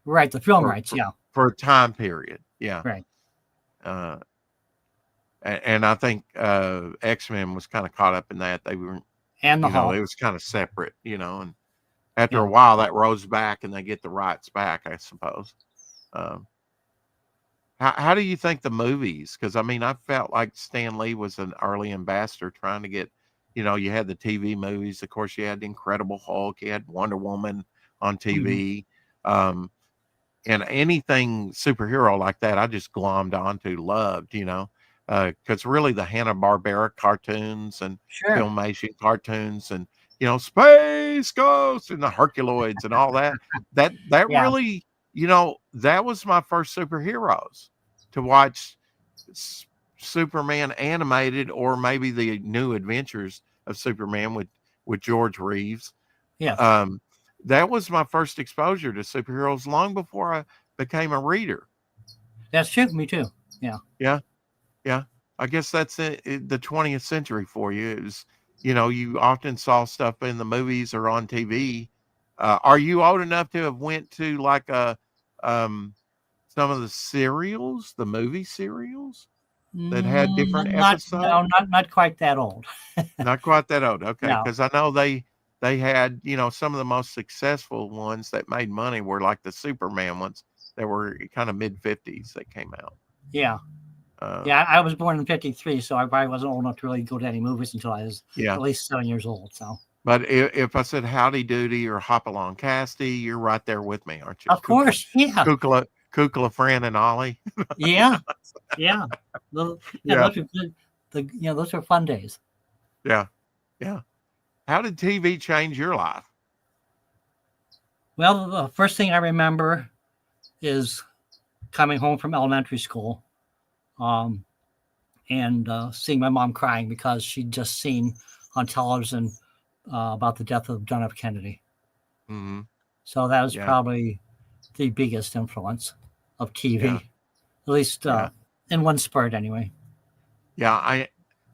Right, the film for, rights. for, Yeah, for a time period. Yeah. right. Uh, and I think X-Men was kind of caught up in that. They were, And the it Hulk. was kind of separate, and after a Yeah. while that rolls back and they get the rights back, I suppose. Um, how do you think the movies? Because I mean, I felt like Stan Lee was an early ambassador trying to get, you had the TV movies. Of course, you had the Incredible Hulk. You had Wonder Woman on Mhm. TV. Um, and anything superhero like that, I just glommed onto, loved, because really the Hanna-Barbera cartoons and Sure. Filmation cartoons and, Space Ghost and the Herculoids and all that, that Yeah. really, that was my first superheroes to watch S- Superman animated, or maybe the New Adventures of Superman with George Reeves. Yes. um, that was my first exposure to superheroes long before I became a reader. That's true. Me too. Yeah. Yeah, yeah. I guess that's the 20th century for you. It was, you often saw stuff in the movies or on TV. Are you old enough to have went to like um, some of the serials, the movie serials that had different Not episodes? no, not quite that old. Not quite that old. Okay, No. because I know they had, some of the most successful ones that made money were like the Superman ones that were kind of mid 50s that came out. Yeah. Uh, Yeah. I was born in '53, so I probably wasn't old enough to really go to any movies until I was yeah, at least 7 years old. So but if I said Howdy Doody or Hop Along Casty, you're right there with me, aren't you? of course, yeah, Kukla, Fran, and Ollie. yeah, yeah. Yeah, Yeah, those were good. Those were fun days. yeah, yeah. How did TV change your life? Well, the first thing I remember is coming home from elementary school, um, and seeing my mom crying because she'd just seen on television about the death of John F. Kennedy. Hmm. So that was Yeah, probably the biggest influence of yeah, TV, at least yeah. in one spurt, anyway. Yeah,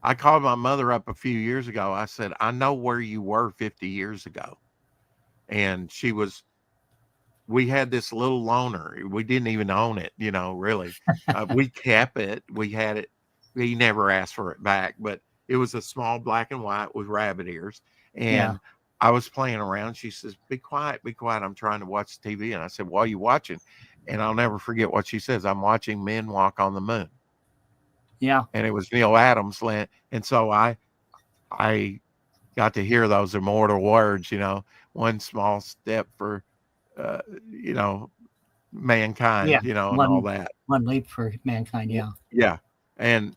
I called my mother up a few years ago. I said, "I know where you were 50 years ago." And we had this little loner. We didn't even own it, really. We kept it. We had it. He never asked for it back, but it was a small black and white with rabbit ears. Yeah, And I was playing around. She says, "Be quiet, be quiet. I'm trying to watch TV." And I said, "What are you watching?" And I'll never forget what she says. "I'm watching Men Walk on the Moon." yeah, And it was Neil Adams. And so I got to hear those immortal words, one small step for, you know, mankind, Yeah, you know, and all that. one leap for mankind. Yeah. Yeah. And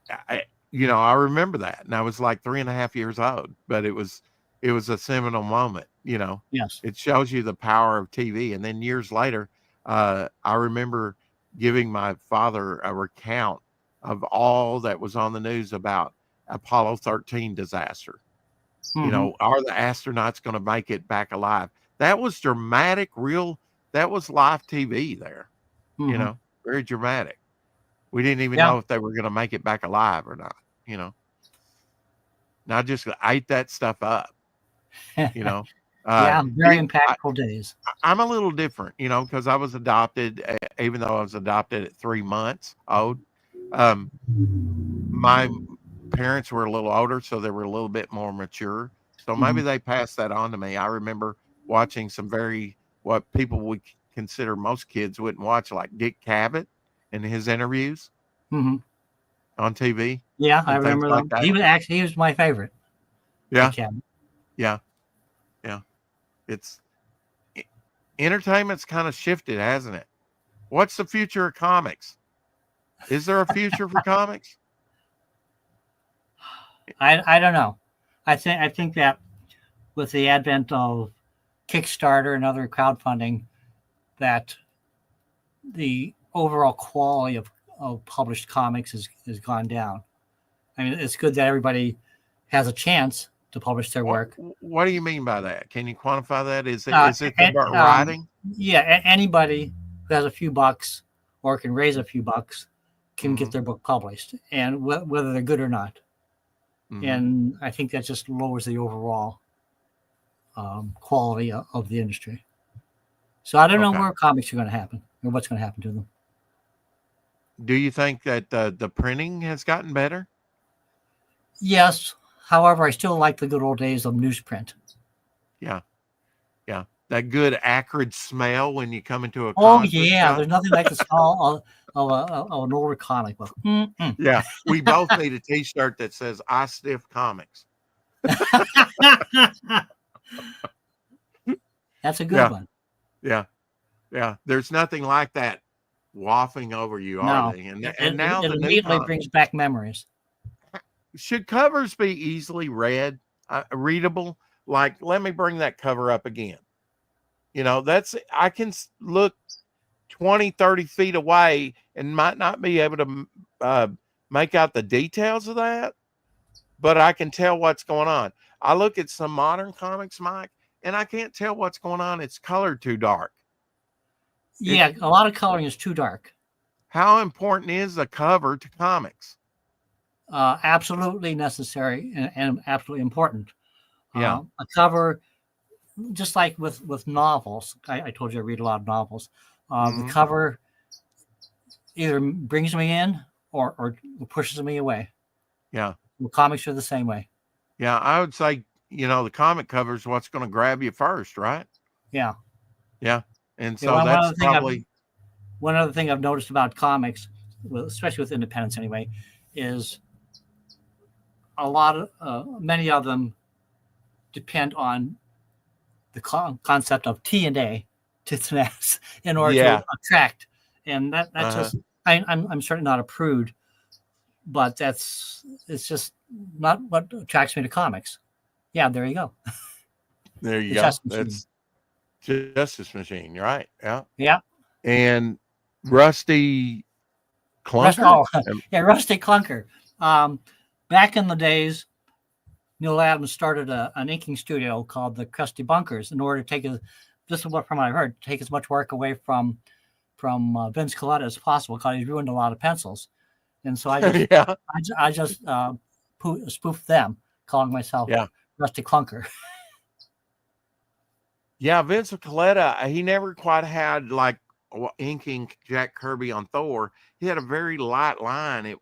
I remember that, and I was like 3.5 years old, but it was a seminal moment. Yes. It shows you the power of TV. And then years later, I remember giving my father a recount of all that was on the news about Apollo 13 disaster. Hmm. Are the astronauts going to make it back alive? That was dramatic, real. That was live TV there, Hmm. very dramatic. We didn't even Yeah. know if they were going to make it back alive or not, you know. And I just ate that stuff up, you know. Yeah. Very It, impactful days. I'm a little different, because I was adopted, even though I was adopted at 3 months old. Um, my parents were a little older, so they were a little bit more mature. So maybe Hmm. they passed that on to me. I remember watching some what people would consider most kids wouldn't watch, like Dick Cavett and his interviews Hmm. on TV Yeah, I and things remember like them. that. He was my favorite. Yeah, Dick Cavett. yeah, yeah. It's e- Entertainment's kind of shifted, hasn't it? What's the future of comics? Is there a future for comics? I don't know. I think that with the advent of Kickstarter and other crowdfunding, that the overall quality of published comics has gone down. I mean, it's good that everybody has a chance to publish their What work. What do you mean by that? Can you quantify that? Is it Uh, is it and, about writing? yeah, anybody who has a few bucks or can raise a few bucks can Hmm. get their book published, and whether they're good or not. Hmm. And I think that just lowers the overall quality of the industry. So I don't know Okay. where comics are going to happen or what's going to happen to them. Do you think that the printing has gotten better? Yes, however, I still like the good old days of newsprint. Yeah, yeah. That good acrid smell when you come into a Oh comic book yeah, shop. there's nothing like the smell of an older comic book. Mm-mm. Yeah, we both need a T-shirt that says "I sniff comics." That's a good Yeah, one. yeah, yeah. There's nothing like that wafting over you, are No, they? it, And now it the new immediately brings back memories. should covers be easily readable? Like, let me bring that cover up again. That's I can look 20, 30 feet away and might not be able to uh, make out the details of that, but I can tell what's going on. I look at some modern comics, Mike, and I can't tell what's going on. It's colored too dark. It Yeah, a lot of coloring is too dark. How important is the cover to comics? Absolutely necessary and absolutely important. Yeah. A cover, just like with novels. I told you I read a lot of novels. The Hmm. cover either brings me in or pushes me away. Yeah. Well, comics are the same way. Yeah. I would say, the comic cover is what's going to grab you first, right? Yeah. Yeah. And Yeah. so that's probably, One other thing I've noticed about comics, well, especially with independents anyway, is a lot of many of them depend on the concept of T and A, tits and ass, in order to yeah. attract. And that's Uh-huh. just I'm certainly not a prude, but it's just not what attracts me to comics. Yeah, there you go. There you The go. chess machine. That's Justice Machine, right? Yeah. Yeah. And Rusty Rust. Clunker? Oh, yeah, Rusty Clunker. Um, Back in the days, Neil Adams started an inking studio called the Krusty Bunkers in order to this is what from what I heard, take as much work away from Vince Colletta as possible because he ruined a lot of pencils. And so Yeah. I just spoofed them, calling myself Yeah. Rusty Clunker. Yeah. Vince Coletta, he never quite had like inking Jack Kirby on Thor. He had a very light line. It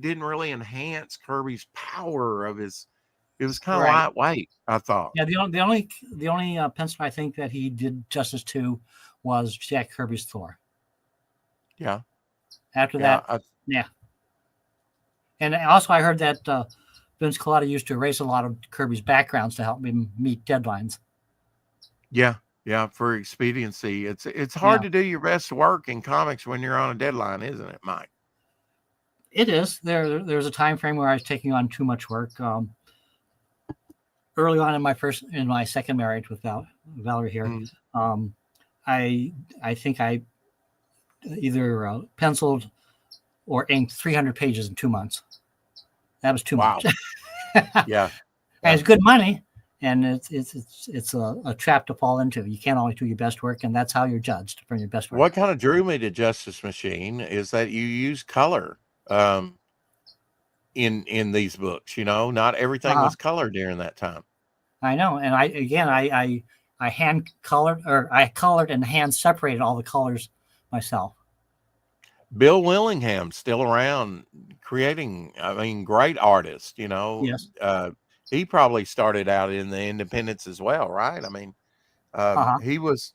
didn't really enhance Kirby's power it was kind of Right. lightweight, I thought. Yeah. The only pencil I think that he did justice to was Jack Kirby's Thor. Yeah. After Yeah. that, yeah. And also I heard that Vince Coletta used to erase a lot of Kirby's backgrounds to help him meet deadlines. Yeah, yeah, for expediency. It's hard Yeah, to do your best work in comics when you're on a deadline, isn't it, Mike? it is. There's a time frame where I was taking on too much work. Early on in my second marriage with Valerie here, Mm. um, I think I either penciled or inked 300 pages in 2 months. That was too much. Wow. Yeah. And Yeah. it's good money, and it's a trap to fall into. You can't always do your best work, and that's how you're judged for your best work. What kind of drew me to Justice Machine is that you use color in these books. Not everything was colored during that time. I know, and I hand colored, or I colored and hand separated all the colors myself. Bill Willingham still around creating, great artist, Yes. he probably started out in the independents as well, right? He was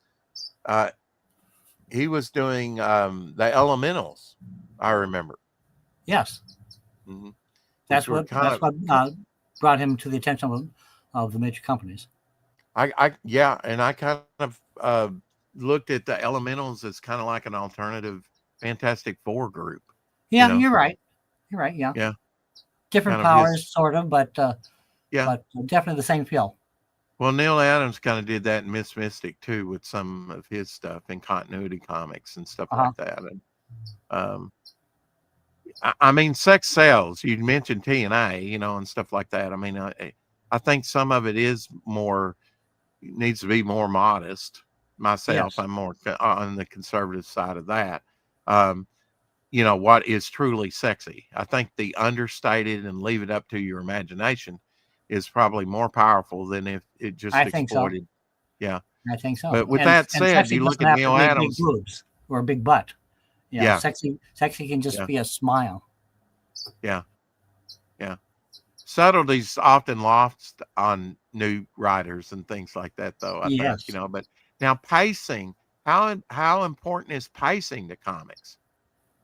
doing the Elementals, I remember. Yes. Mm-hmm. That's what brought him to the attention of the major companies. And I kind of looked at the Elementals as kind of like an alternative Fantastic Four group. Yeah, you're right. You're right. Yeah. Yeah. Different Kind of powers, sort of, but definitely the same feel. Well, Neil Adams kind of did that in Miss Mystic too, with some of his stuff in continuity comics and stuff like that. And sex sells. You mentioned TNA, and stuff like that. I think some of it needs to be more modest. Myself, yes. I'm more on the conservative side of that. What is truly sexy. I think the understated and leave it up to your imagination is probably more powerful than if it just exploited. So. Yeah, I think so. But with that said, you look at Neil Adams, big boobs or a big butt. Yeah, sexy can just be a smile. Yeah. Subtleties often lost on new writers and things like that, though. I think, but now pacing. How important is pacing to comics?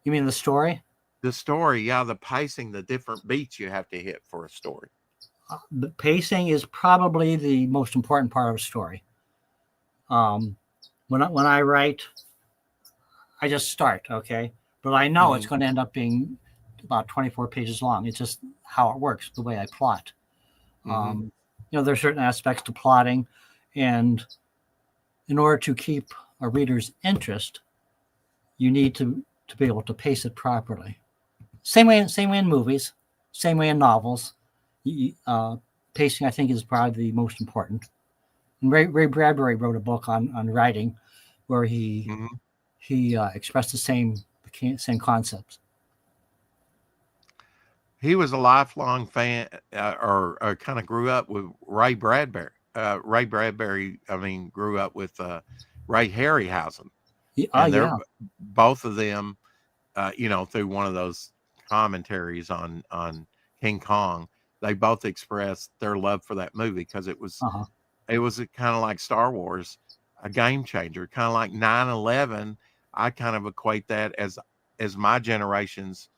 You mean the story? The story, yeah, the pacing, the different beats you have to hit for a story. The pacing is probably the most important part of a story. When I write, I just start, okay, but I know it's going to end up being about 24 pages long. It's just how it works, the way I plot. There are certain aspects to plotting, and in order to keep a reader's interest, you need to be able to pace it properly. Same way in movies, same way in novels. Pacing, I think, is probably the most important. And Ray Bradbury wrote a book on writing, where he expressed the same concepts. He was a lifelong fan, or kind of grew up with Ray Bradbury. Ray Bradbury, grew up with Ray Harryhausen. And both of them, through one of those commentaries on King Kong, they both expressed their love for that movie because it was kind of like Star Wars, a game changer, kind of like 9/11. I kind of equate that as my generation's,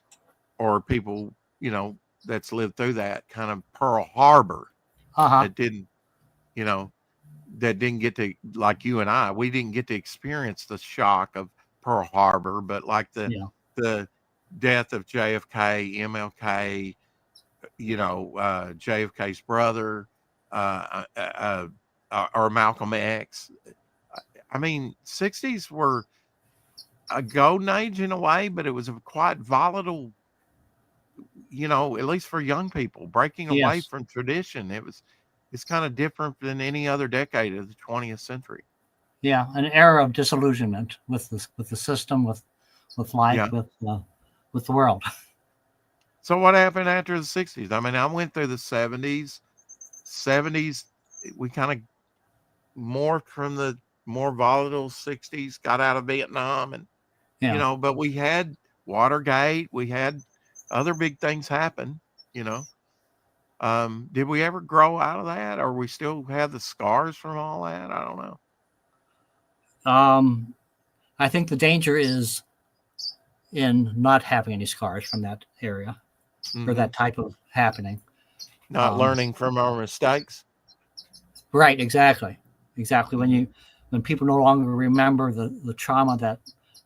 or people, that's lived through that, kind of Pearl Harbor. That didn't get to, like you and I, we didn't get to experience the shock of Pearl Harbor, but like the death of JFK, MLK, JFK's brother, or Malcolm X. 60s were a golden age in a way, but it was a quite volatile, at least for young people, breaking away from tradition. It's kind of different than any other decade of the 20th century. Yeah, an era of disillusionment with the system, with life, with the world. So what happened after the 60s? I went through the 70s. 70s, we kind of morphed from the more volatile 60s, got out of Vietnam, and but we had Watergate, we had other big things happen. Did we ever grow out of that, or we still have the scars from all that? I don't know. I think the danger is in not having any scars from that area or that type of happening. Not learning from our mistakes. Right, exactly. Mm-hmm. When people no longer remember the trauma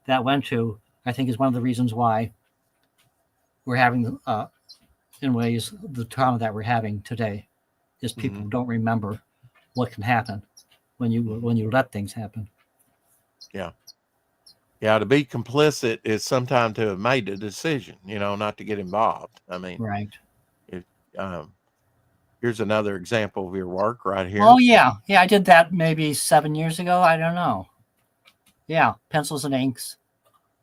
that went to, I think is one of the reasons why we're having in ways the trauma that we're having today is Mm-hmm. people don't remember what can happen when you let things happen. Yeah. Yeah, to be complicit is sometimes to have made the decision, not to get involved. I mean, Right. if here's another example of your work right Oh here. yeah, I did that maybe 7 years ago. I don't know. Yeah, pencils and inks.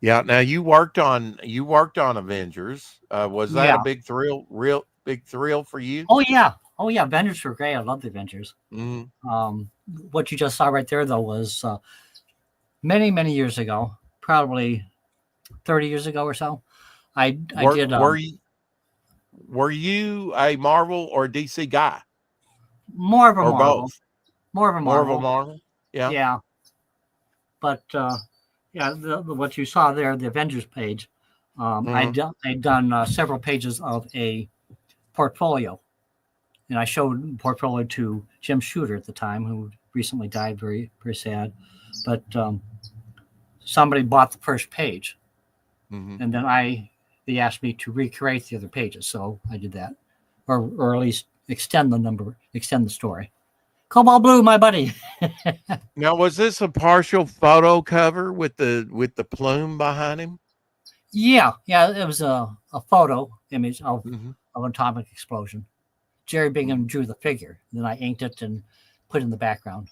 Yeah. Now you worked on Avengers. Was that a Yeah. big thrill? Real big thrill for you? Oh yeah. Oh yeah. Avengers were great. I love the Avengers. Mm-hmm. Um, what you just saw right there though was many years ago, probably 30 years ago or so. I Were did were you were you a Marvel or DC guy more of a or Marvel, both? more of a More of a Marvel. Marvel? Yeah. Yeah, but yeah, what you saw there, the Avengers page. Mm-hmm. I'd done several pages of a portfolio, and I showed portfolio to Jim Shooter at the time, who recently died, very sad. But somebody bought the first page, Mm-hmm. and then they asked me to recreate the other pages, so I did that, or at least extend the story. Cobalt Blue, my buddy. Now, was this a partial photo cover with the plume behind him? Yeah, it was a photo image Mm-hmm. of an atomic explosion. Jerry Mm-hmm. Bingham drew the figure, and then I inked it and put it in the background.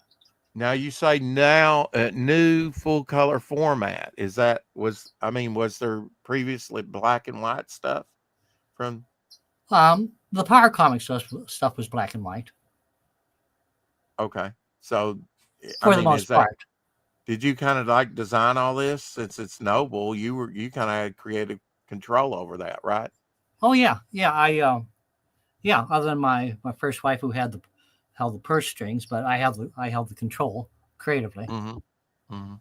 Now you say now new full color format. Was there previously black and white stuff from? The Power Comics stuff was black and white Okay, so I for the mean, most is that part. did you kind of like design all this since it's Noble? You kind of had creative control over that, right? Oh yeah. Yeah. Other than my first wife who held the purse strings, but I held the control creatively. Mm-hmm. Mm-hmm.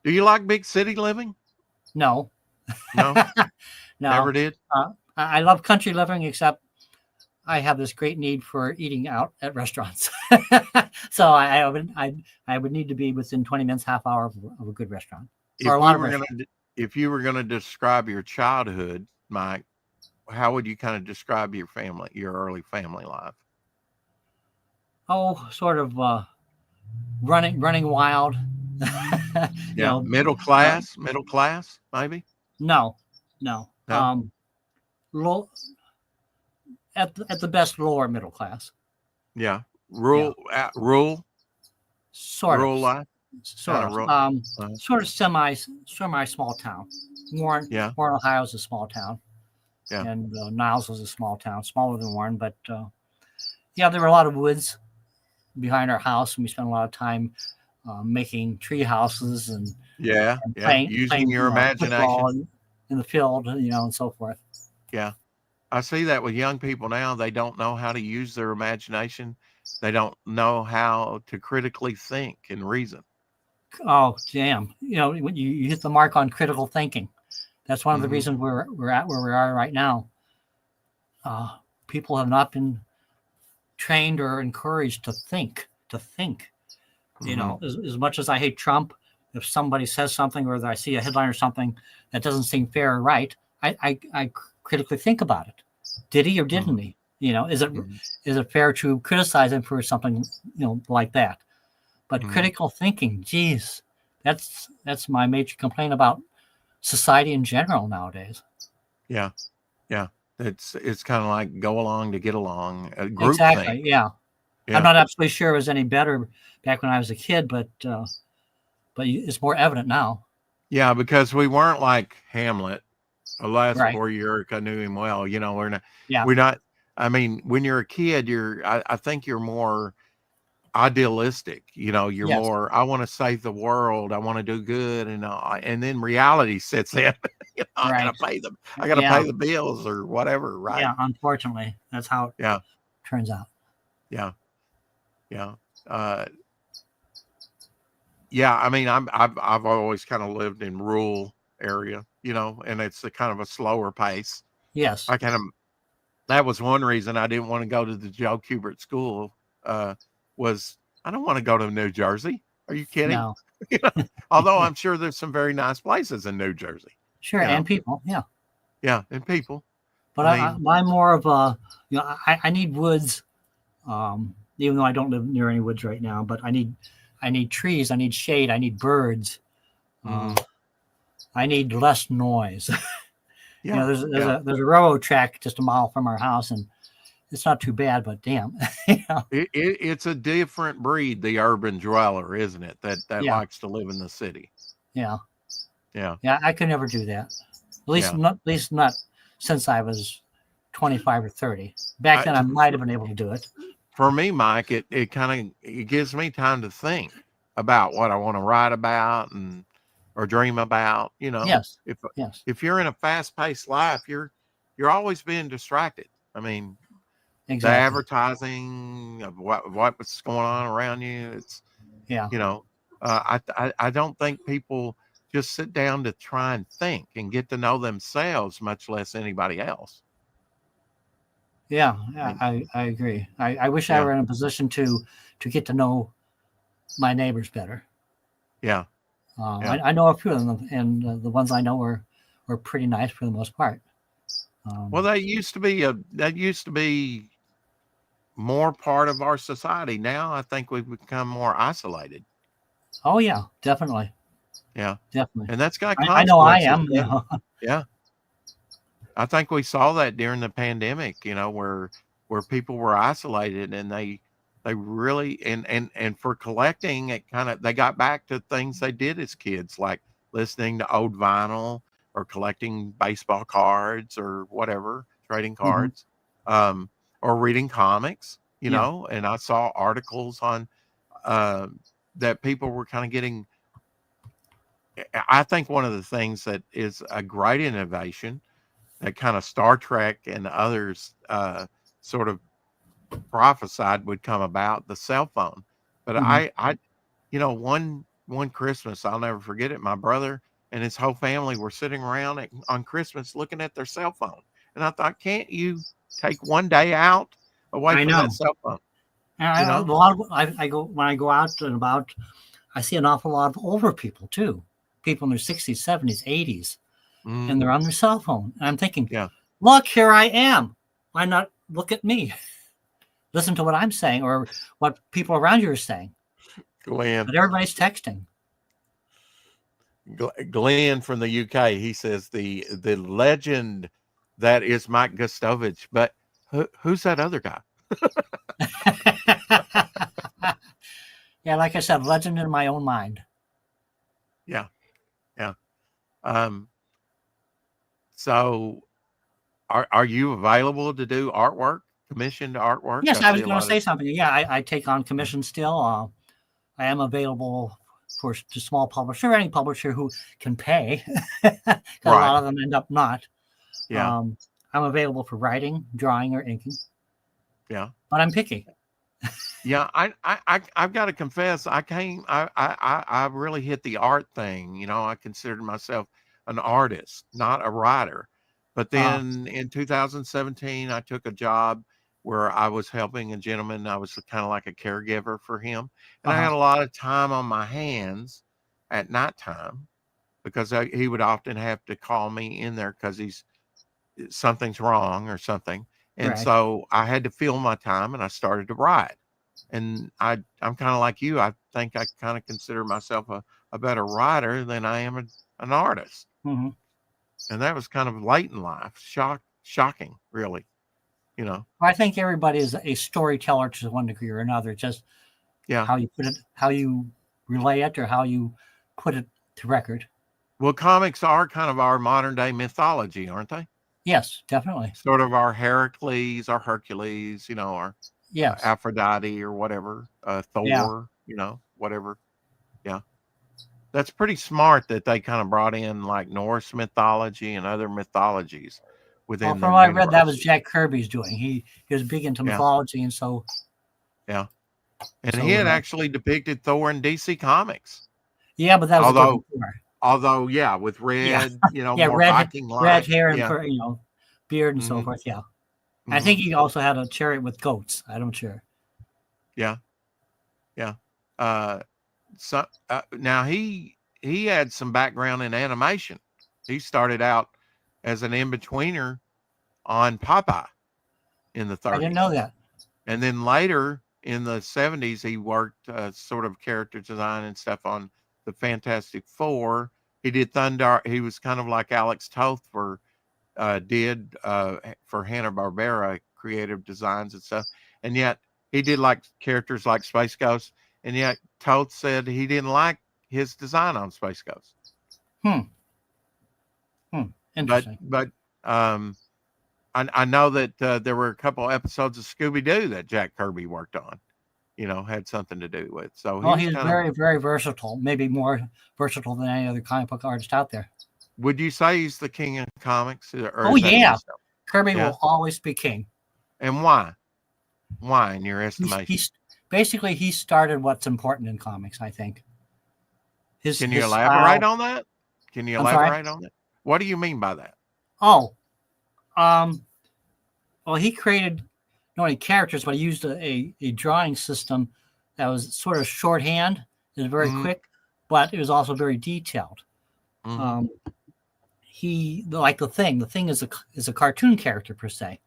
Do you like big city living? No, No, no. never did. I love country living, except I have this great need for eating out at restaurants. So I would need to be within 20 minutes, half hour of a good restaurant or If a we lot of were gonna restaurants. if you were gonna describe your childhood, Mike, how would you kind of describe your early family life? Oh, sort of running wild. you Yeah, know, uh, middle class, maybe. no, no. No, Low, at the best, lower middle class. yeah, Yeah, sort of, rural life, kind sort of of, rural. sort of semi small town. Yeah, Warren, Ohio is a small town, yeah, and Niles was a small town, smaller than Warren, but yeah, there were a lot of woods behind our house, and we spent a lot of time making tree houses and yeah. Using playing your football imagination. in the field, and so forth. Yeah, I see that with young people now. They don't know how to use their imagination. They don't know how to critically think and reason. Oh, damn! When you hit the mark on critical thinking. That's one of the Hmm. reasons we're at where we are right now. Uh, People have not been trained or encouraged to think. To think. Hmm. As much as I hate Trump, if somebody says something or I see a headline or something that doesn't seem fair or right, I critically think about it. Did he or didn't Hmm. he? Is it Hmm. fair to criticize him for something like that? But Hmm. critical thinking, geez, that's my major complaint about society in general nowadays. Yeah, yeah. It's kind of like go along to get along. Group think. Exactly. Yeah. I'm Yeah. not absolutely sure it was any better back when I was a kid, but it's more evident now. Yeah, because we weren't like Hamlet. Alas, Right. poor Yerk, I knew him well. Yeah. We're not. I mean, when you're a kid, I think you're more idealistic. You're Yes. more. I want to save the world. I want to do good, and then reality sets in. I gotta Right. pay them. I gotta Yeah. pay the bills or whatever. Right? Yeah. Unfortunately, that's how it Yeah. turns out. Yeah. Yeah. Uh, yeah. I mean, I've always kind of lived in rural area. And it's a kind of a slower pace. Yes. I kind of That was one reason I didn't want to go to the Joe Kubert School. Was I don't want to go to New Jersey. Are you kidding? No. Although I'm sure there's some very nice places in New Jersey. Sure, and people, yeah. Yeah, and people. But I'm more of a, I need woods, even though I don't live near any woods right now. But I need trees, I need shade, I need birds. I need less noise. Yeah, there's a railroad track just a mile from our house, and it's not too bad. But damn, it's a different breed, the urban dweller, isn't it? That likes to live in the city. Yeah. Yeah. Yeah, I could never do that. At least not since I was 25 or 30. Back then, I might have been able to do it. For me, Mike, it kind of gives me time to think about what I want to write about or dream about. Yes. If you're in a fast-paced life, you're always being distracted. I mean, exactly. The advertising of what's going on around you. It's I don't think people just sit down to try and think and get to know themselves, much less anybody else. Yeah, I agree. I wish I were in a position to get to know my neighbors better. Yeah. I know a few of them, and the ones I know were pretty nice for the most part. Well, that used to be more part of our society. Now I think we've become more isolated. Oh yeah, definitely. Yeah, definitely. And that's got I know I am. Yeah. I think we saw that during the pandemic, where people were isolated, and they really and for collecting, they got back to things they did as kids, like listening to old vinyl or collecting baseball cards or whatever, trading cards, or reading comics, know. And I saw articles on that people were kind of getting. I think one of the things that is a great innovation that kind of Star Trek and others sort of prophesied would come about, the cell phone. But I one Christmas, I'll never forget it. My brother and his whole family were sitting around on Christmas looking at their cell phone. And I thought, can't you take one day out away from that cell phone? I go when I go out and about, I see an awful lot of older people too. People in their 60s, 70s, 80s, and they're on their cell phone. And I'm thinking, look, here I am. Why not look at me? Listen to what I'm saying or what people around you are saying. Glenn. But everybody's texting. Glenn from the UK, he says the legend that is Mike Gustovich, but who's that other guy? Yeah, like I said, legend in my own mind. Yeah. So are you available to do artwork, commissioned artwork? Yes, I was going to say something. Yeah, I take on commissions still. I am available to small publisher, any publisher who can pay. A lot of them end up not. Yeah. I'm available for writing, drawing, or inking. Yeah. But I'm picky. Yeah, I've got to confess, I really hit the art thing. I considered myself an artist, not a writer. But then in 2017, I took a job where I was helping a gentleman. I was kind of like a caregiver for him. And I had a lot of time on my hands at nighttime because he would often have to call me in there because something's wrong or something. And so I had to fill my time, and I started to write. And I'm kind of like you. I think I kind of consider myself a better writer than I am an artist. Mm-hmm. And that was kind of late in life. Shocking, really. I think everybody is a storyteller to one degree or another. Just how you put it, how you relay it, or how you put it to record. Well, comics are kind of our modern day mythology, aren't they? Yes, definitely. Sort of our Heracles, our Hercules, our Aphrodite or whatever, Thor, whatever. Yeah. That's pretty smart that they kind of brought in like Norse mythology and other mythologies within. Well, from what I read, that was Jack Kirby's doing. He was big into mythology, and so. Yeah. And he had actually depicted Thor in DC Comics. Yeah, but that was although with red, more red, Viking-like. red hair and beard and so forth. Yeah. I think he also had a chariot with goats. I'm sure. Yeah. Yeah. Now he had some background in animation. He started out as an in-betweener on Popeye in the 30s. I didn't know that. And then later in the 70s, he worked sort of character design and stuff on the Fantastic Four. He did Thunder. He was kind of like Alex Toth for Hanna-Barbera creative designs and stuff. And yet he did like characters like Space Ghost. And yet Toth said he didn't like his design on Space Ghost. Interesting. But I know that there were a couple episodes of Scooby-Doo that Jack Kirby worked on, had something to do with. So he's very, very versatile, maybe more versatile than any other comic book artist out there. Would you say he's the king of comics? Yeah. Kirby will always be king. And why? Why, in your estimation? He started what's important in comics, I think. Can you elaborate on that? What do you mean by that? Well, he created not only characters, but he used a drawing system that was sort of shorthand. It was very quick, but it was also very detailed. He like the Thing. The Thing is a cartoon character per se,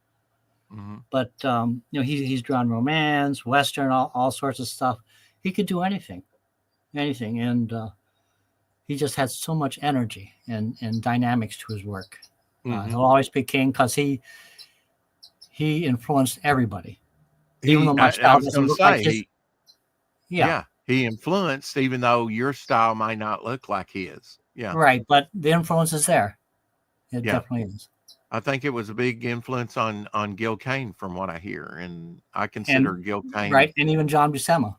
but he's drawn romance, Western, all sorts of stuff. He could do anything, and he just had so much energy and dynamics to his work. He'll always be king because he influenced everybody. Even though my style doesn't look like his. Yeah, he influenced, even though your style might not look like his. Yeah, right. But the influence is there. It definitely is. I think it was a big influence on Gil Kane, from what I hear, and I consider Gil Kane, right, and even John Buscema.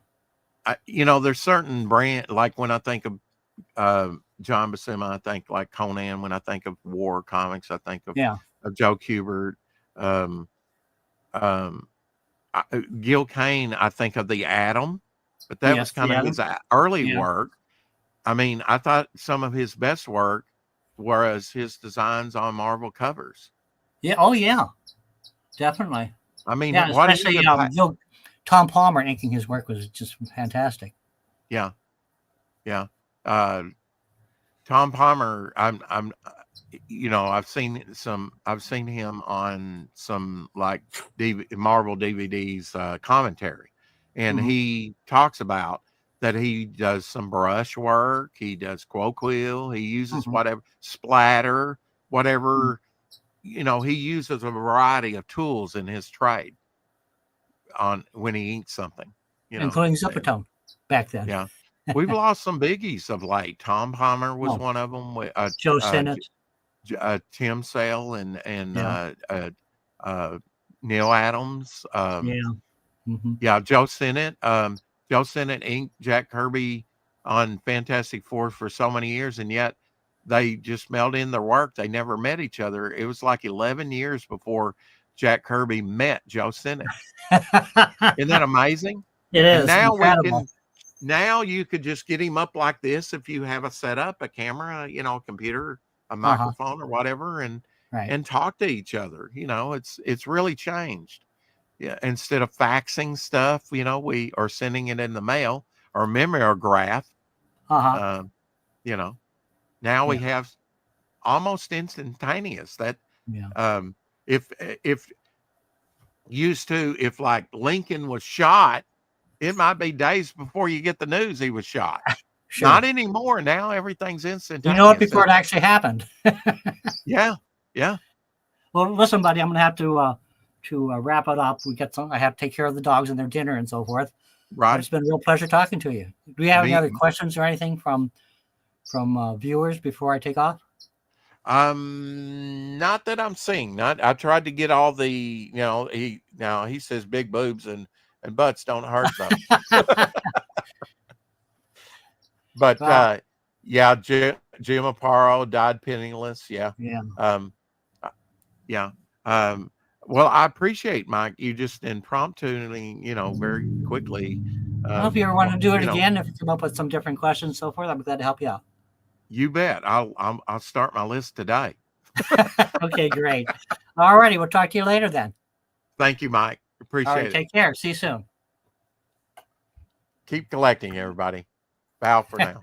There's certain brand, like when I think of John Buscema, I think like Conan. When I think of war comics, I think of Joe Kubert. Gil Kane, I think of the Atom, but that was kind of his early work. I mean, I thought some of his best work was his designs on Marvel covers. Yeah. Oh, yeah. Definitely. I mean, especially Tom Palmer inking his work was just fantastic. Yeah. Yeah. Tom Palmer, I've seen him on some like Marvel DVDs commentary, and he talks about that he does some brush work, he does quill, he uses whatever splatter, whatever, he uses a variety of tools in his trade on when he inks something, including Zippertone back then. Yeah. We've lost some biggies of late. Tom Palmer was one of them. Joe Sinnott, Tim Sale, and Neil Adams. Joe Sinnott. Joe Sinnott inked Jack Kirby on Fantastic Four for so many years, and yet they just melded in their work. They never met each other. It was like 11 years before Jack Kirby met Joe Sinnott. Isn't that amazing? It is. And incredible. Now you could just get him up like this if you have a setup, a camera, a computer, a microphone or whatever, and talk to each other. It's really changed. Yeah, instead of faxing stuff, we are sending it in the mail or mimeograph. Now we have almost instantaneous. That if like Lincoln was shot, it might be days before you get the news he was shot. Sure. Not anymore. Now everything's instantaneous. You know it before it actually happened. Yeah. Well, listen, buddy, I'm going to have to wrap it up. I have to take care of the dogs and their dinner and so forth. Right. But it's been a real pleasure talking to you. Do we have any other questions or anything from viewers before I take off? Not that I'm seeing. I tried to get all the, he says big boobs and butts don't hurt them. But Jim Aparo died penniless. Yeah. Well, I appreciate, Mike, you just impromptu, very quickly. If you ever want to do it again, if you come up with some different questions and so forth, I'm glad to help you out. You bet. I'll start my list today. Okay, great. All righty. We'll talk to you later then. Thank you, Mike. All Appreciate right, it. take care. See you soon. Keep collecting, everybody. Bow for now.